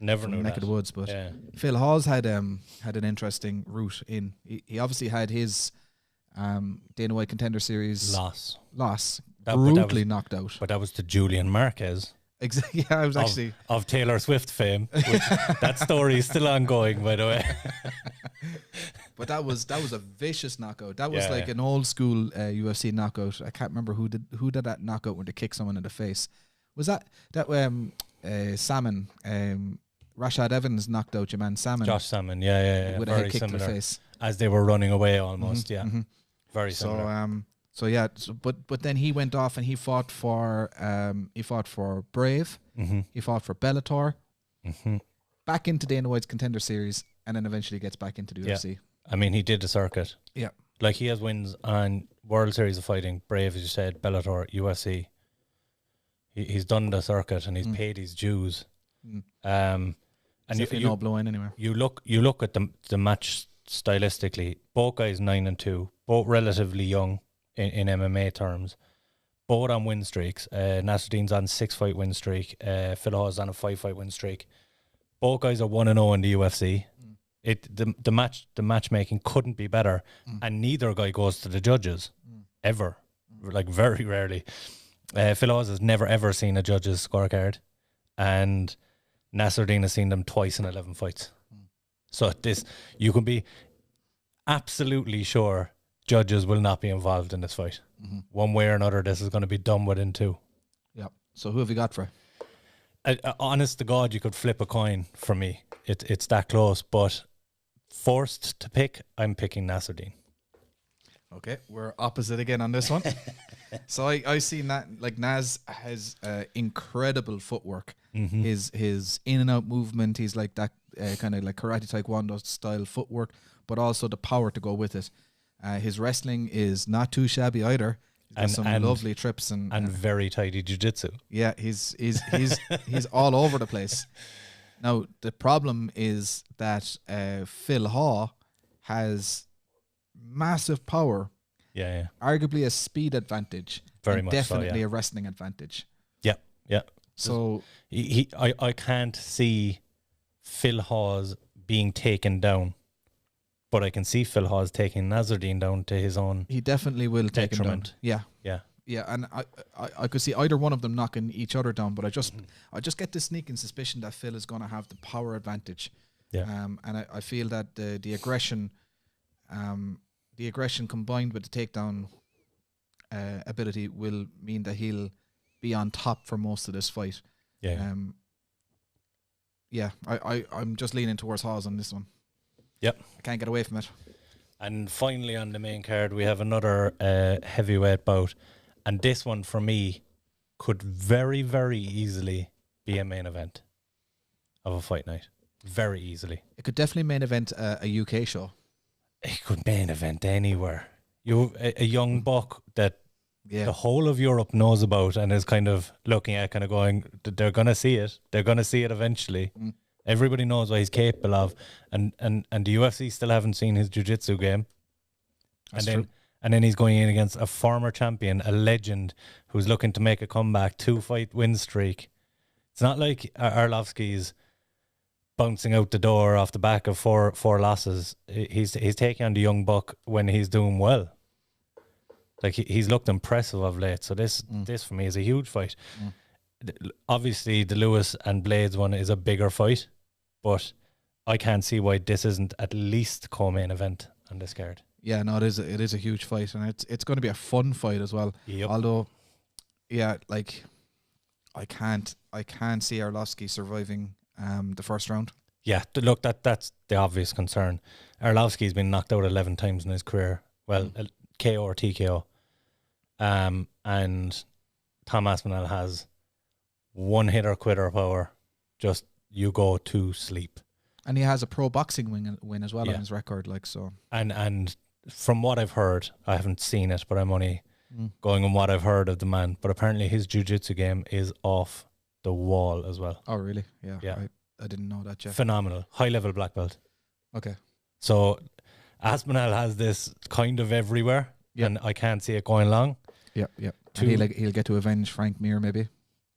never knew neck of the woods. But Phil Hawes had an interesting route in. He obviously had his Dana White Contender Series loss, brutally knocked out. But that was to Julian Marquez. Exactly. Yeah, I was actually of Taylor Swift fame. That story is still ongoing, by the way. But that was a vicious knockout. That was like an old school UFC knockout. I can't remember who did that knockout when they kicked someone in the face. Was that Salmon? Rashad Evans knocked out your man Salmon. Josh Salmon, yeah. With a head kick to the face as they were running away, almost. Very similar. But then he went off and he fought for Brave. He fought for Bellator. Back into Dana White's Contender Series, and then eventually gets back into the UFC. I mean, he did the circuit. Yeah, like he has wins on World Series of Fighting, Brave, as you said, Bellator, UFC. He's done the circuit and he's paid his dues. And you no blowing anywhere. You look at the match stylistically. Both guys 9-2, both relatively young in MMA terms. Both on win streaks. Nasruddin's on 6-fight win streak. Phil Hawes on a 5-fight win streak. Both guys are 1-0 in the UFC. The matchmaking couldn't be better, and neither guy goes to the judges ever. Like very rarely. Phil Hawes has never ever seen a judge's scorecard, and Nasruddin has seen them twice in 11 fights. So you can be absolutely sure judges will not be involved in this fight. One way or another, this is going to be done within 2. Yeah. So who have you got for? Honest to God, you could flip a coin for me. It's that close, but forced to pick, I'm picking Nasruddin. Okay, we're opposite again on this one. So I see that, like, Naz has incredible footwork. His in and out movement, he's like that kind of like karate taekwondo style footwork, but also the power to go with it. His wrestling is not too shabby either. He's got some lovely trips and very tidy jiu-jitsu. Yeah, he's all over the place. Now the problem is that Phil Haw has massive power. Yeah. Arguably a speed advantage. Very and much definitely so, a wrestling advantage. Yeah. So I can't see Phil Hawes being taken down, but I can see Phil Hawes taking Nasruddin down to his own. He definitely will take him down. Yeah. And I could see either one of them knocking each other down, but I just get this sneaking suspicion that Phil is going to have the power advantage. Yeah. And I feel that the aggression combined with the takedown ability will mean that he'll be on top for most of this fight. I'm just leaning towards Hawes on this one. Yep. I can't get away from it. And finally on the main card, we have another heavyweight bout. And this one, for me, could very, very easily be a main event of a fight night. Very easily. It could definitely main event a UK show. It could main event anywhere. You a young buck that the whole of Europe knows about and is kind of looking at, kind of going, they're going to see it. They're going to see it eventually. Everybody knows what he's capable of. And the UFC still haven't seen his jiu-jitsu game. That's true. And then he's going in against a former champion, a legend, who's looking to make a comeback, 2-fight win streak. It's not like Arlovsky's bouncing out the door off the back of four losses. He's taking on the young buck when he's doing well. Like he's looked impressive of late. So this for me is a huge fight. Obviously, the Lewis and Blaydes one is a bigger fight, but I can't see why this isn't at least co-main event on this card. Yeah, no, it is a huge fight, and it's going to be a fun fight as well. Yep. Although, yeah, like I can't see Arlovsky surviving the first round. Yeah, look, that's the obvious concern. Arlovsky's been knocked out 11 times in his career. Well, KO or TKO. And Tom Aspinall has one hitter quitter power. Just you go to sleep. And he has a pro boxing win as well on his record, like so. And from what I've heard, I haven't seen it, but I'm only going on what I've heard of the man. But apparently his jiu-jitsu game is off the wall as well. Oh, really? Yeah. Yeah. I didn't know that yet. Phenomenal. High-level black belt. Okay. So Aspinall has this kind of everywhere, and I can't see it going long. Yeah, yeah. He'll get to avenge Frank Mir, maybe.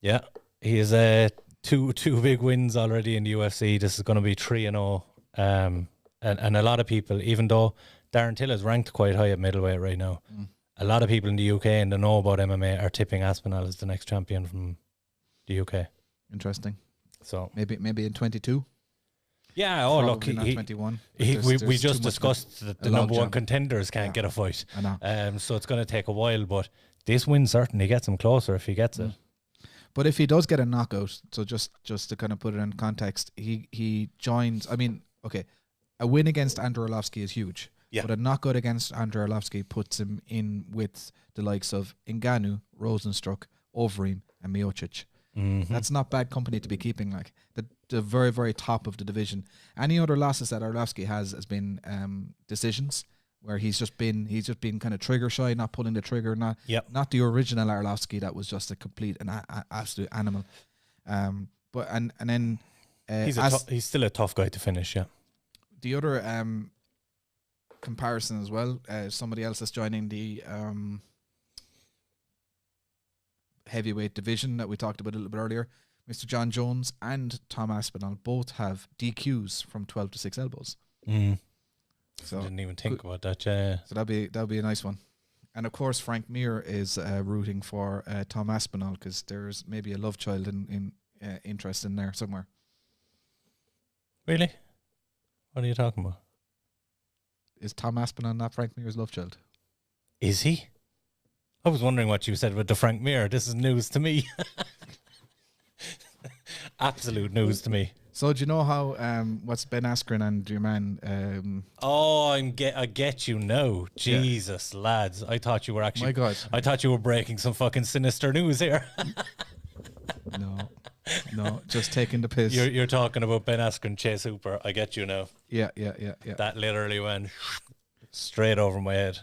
Yeah. He has two big wins already in the UFC. This is going to be 3-0. And a lot of people, even though Darren Till is ranked quite high at middleweight right now, a lot of people in the UK and that know about MMA are tipping Aspinall as the next champion from the UK. Interesting. So maybe in 22. Yeah. Probably Look, not 21. we just discussed that the number one contenders can't get a fight. I know. So it's going to take a while, but this win certainly gets him closer if he gets it. But if he does get a knockout, so just to kind of put it in context, he joins. I mean, okay, a win against Andrew Arlovsky is huge. Yeah. But a knockout against Andrew Arlovsky puts him in with the likes of Ngannou, Rosenstruck, Overeem, and Miocic. That's not bad company to be keeping. Like the very, very top of the division. Any other losses that Arlovsky has been decisions where he's just been kind of trigger shy, not pulling the trigger, not the original Arlovsky that was just a complete and absolute animal. But and then he's still a tough guy to finish. Yeah. The other comparison as well, somebody else that's joining the heavyweight division that we talked about a little bit earlier, Mr. John Jones and Tom Aspinall both have DQs from 12 to 6 elbows. So I didn't even think about that. So that'll be a nice one. And of course, Frank Mir is rooting for Tom Aspinall because there's maybe a love child in interest in there somewhere. Really? What are you talking about? Is Tom Aspinall not Frank Mir's love child? Is he? I was wondering what you said with the Frank Mir. This is news to me. Absolute news to me. So do you know how what's Ben Askren and your man? I get you now. Jesus, lads! I thought you were actually. My God! I thought you were breaking some fucking sinister news here. No, just taking the piss. You're talking about Ben Askren, Chase Hooper. I get you now. Yeah. That literally went straight over my head.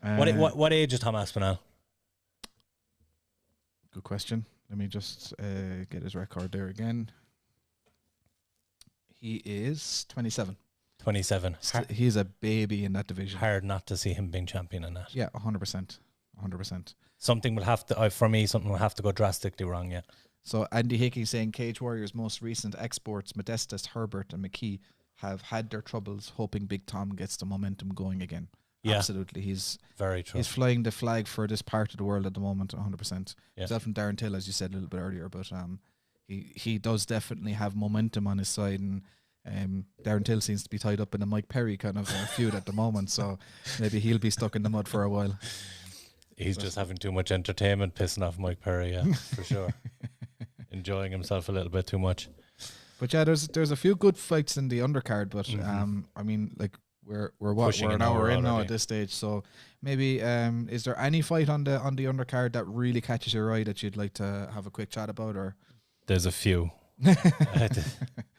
What age is Tom Aspinall? Good question. Let me just get his record there again. He is 27. 27. He's a baby in that division. Hard not to see him being champion in that. Yeah, 100%. 100%. Something will have to, for me, something will have to go drastically wrong yet. So Andy Hickey saying Cage Warriors' most recent exports, Modestas, Herbert, and McKee, have had their troubles hoping Big Tom gets the momentum going again. Yeah. Absolutely. He's very true. He's flying the flag for this part of the world at the moment, 100%. Yeah. Himself and Darren Till, as you said a little bit earlier, but he does definitely have momentum on his side, and Darren Till seems to be tied up in a Mike Perry kind of feud at the moment, so maybe he'll be stuck in the mud for a while. He's just having too much entertainment, pissing off Mike Perry, yeah, for sure. Enjoying himself a little bit too much. But yeah, there's a few good fights in the undercard, but I mean, like we're an hour in now at this stage, so maybe is there any fight on the undercard that really catches your eye that you'd like to have a quick chat about? Or there's a few.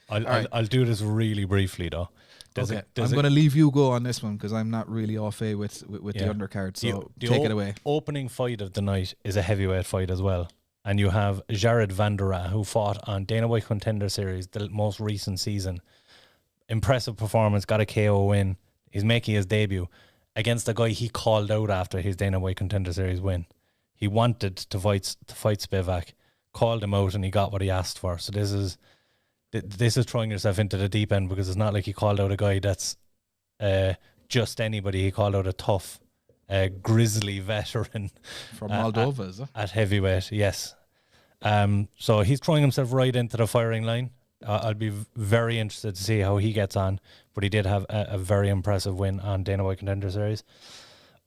I'll do this really briefly though. I'm going to leave you go on this one because I'm not really au fait with the undercard. So take it away. Opening fight of the night is a heavyweight fight as well, and you have Jared Vanderaa, who fought on Dana White Contender Series the most recent season. Impressive performance, got a KO win. He's making his debut against a guy he called out after his Dana White Contender Series win. He wanted to fight Spivak, called him out, and he got what he asked for. So this is this is throwing yourself into the deep end, because it's not like he called out a guy that's just anybody. He called out a tough, grizzly veteran From Moldova, is it? at heavyweight. Yes. So he's throwing himself right into the firing line. I'll be very interested to see how he gets on, but he did have a very impressive win on Dana White Contender Series.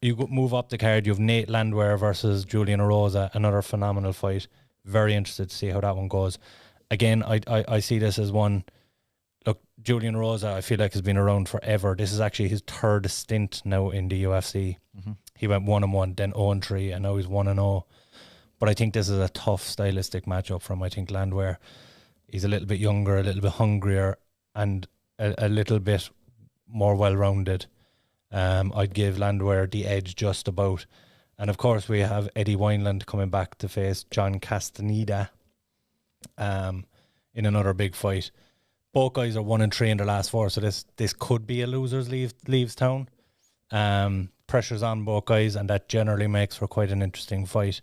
You move up the card, you have Nate Landwehr versus Julian Rosa, another phenomenal fight. Very interested to see how that one goes. Again, I see this as one. Look, Julian Rosa, I feel like has been around forever. This is actually his third stint now in the UFC. Mm-hmm. He went 1-1, then 0-3, and now he's 1-0. But I think this is a tough stylistic matchup for him. I think Landwehr, he's a little bit younger, a little bit hungrier, and a little bit more well-rounded. I'd give Landwehr the edge just about. And of course, we have Eddie Wineland coming back to face John Castaneda in another big fight. Both guys are 1-3 in their last 4, so this could be a losers leaves town. Pressure's on both guys, and that generally makes for quite an interesting fight.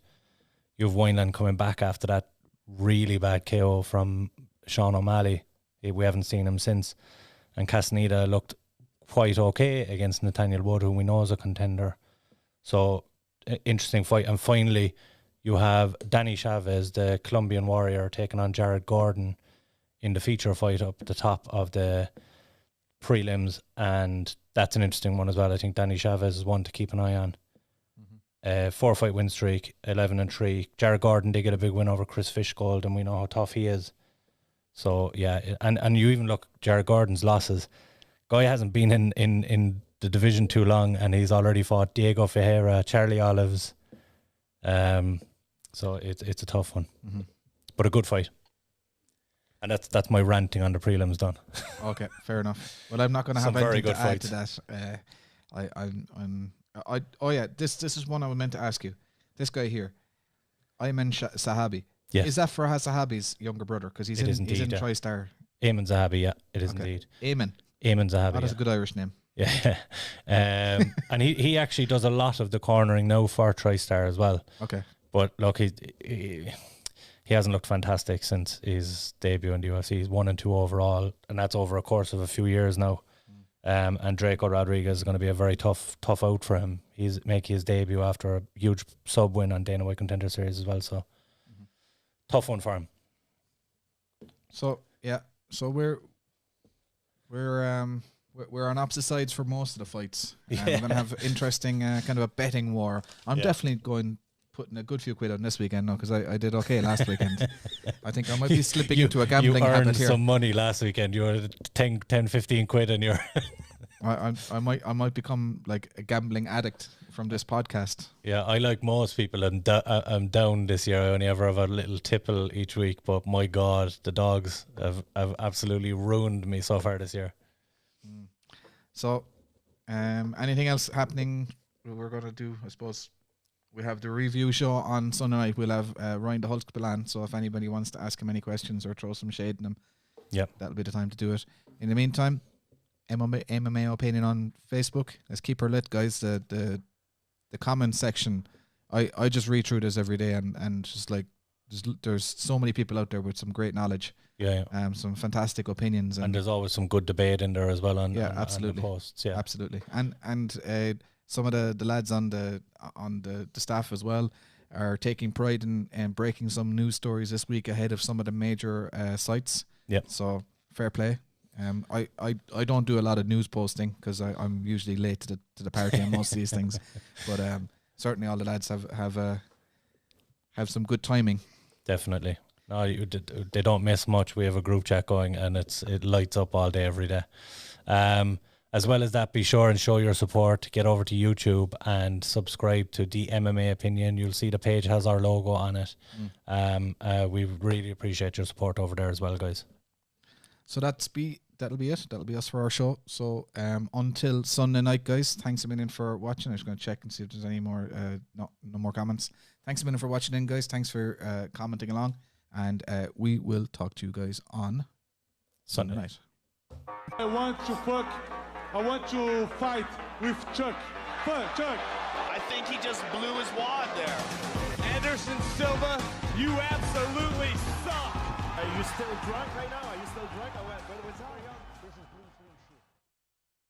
You have Wineland coming back after that really bad KO from Sean O'Malley. We haven't seen him since. And Castaneda looked quite okay against Nathaniel Wood, who we know is a contender. So, interesting fight. And finally, you have Danny Chavez, the Colombian warrior, taking on Jared Gordon in the feature fight up at the top of the prelims. And that's an interesting one as well. I think Danny Chavez is one to keep an eye on. 4-fight win streak, 11-3. Jared Gordon did get a big win over Chris Fishgold, and we know how tough he is. So, yeah, and you even look, Jared Gordon's losses. Guy hasn't been in the division too long, and he's already fought Diego Ferreira, Charlie Olives. So it's a tough one, but a good fight. And that's my ranting on the prelims done. Okay, fair enough. Well, I'm not going to have anything to add to that. This is one I was meant to ask you. This guy here, Ayman Sahabi. Yeah. Is that Farhad Sahabi's younger brother? Because he's in TriStar. Ayman Zahabi, yeah, it is indeed. Ayman Zahabi. That's a good Irish name. Yeah. And he actually does a lot of the cornering now for TriStar as well. Okay. But look, he hasn't looked fantastic since his debut in the UFC. He's 1-2 overall, and that's over a course of a few years now. And Draco Rodriguez is going to be a very tough out for him. He's making his debut after a huge sub win on Dana White Contender Series as well. So tough one for him. So yeah, so we're on opposite sides for most of the fights. We're going to have interesting kind of a betting war. I'm definitely putting a good few quid on this weekend now, because I did okay last weekend. I think I might be slipping into a gambling habit here. You earned some money last weekend. You were 10, 15 quid in your... I might become like a gambling addict from this podcast. Yeah, I like most people. I'm down this year. I only ever have a little tipple each week, but my God, the dogs have absolutely ruined me so far this year. So, anything else happening we're going to do, I suppose? We have the review show on Sunday night. We'll have Ryan the Hulk Balan. So if anybody wants to ask him any questions or throw some shade in him, that'll be the time to do it. In the meantime, MMA Opinion on Facebook. Let's keep her lit, guys. The comment section, I just read through this every day, and just like there's so many people out there with some great knowledge. Some fantastic opinions, and there's always some good debate in there as well on absolutely on the posts. Yeah, absolutely. And some of the lads on the staff as well are taking pride in breaking some news stories this week ahead of some of the major sites. Yeah. So fair play. I don't do a lot of news posting because I'm usually late to the party on most of these things, but certainly all the lads have some good timing. Definitely. No, they don't miss much. We have a group chat going, and it lights up all day, every day. As well as that, be sure and show your support. Get over to YouTube and subscribe to the MMA Opinion. You'll see the page has our logo on it. We really appreciate your support over there as well, guys. So that'll be it. That'll be us for our show. So until Sunday night, guys, thanks a million for watching. I'm just going to check and see if there's any more no more comments. Thanks a million for watching in, guys. Thanks for commenting along. And we will talk to you guys on Sunday night. I want to fight with Chuck. Chuck. I think he just blew his wad there. Anderson Silva, you absolutely suck. you still drunk right now? Are you still drunk? Or what? What's going on?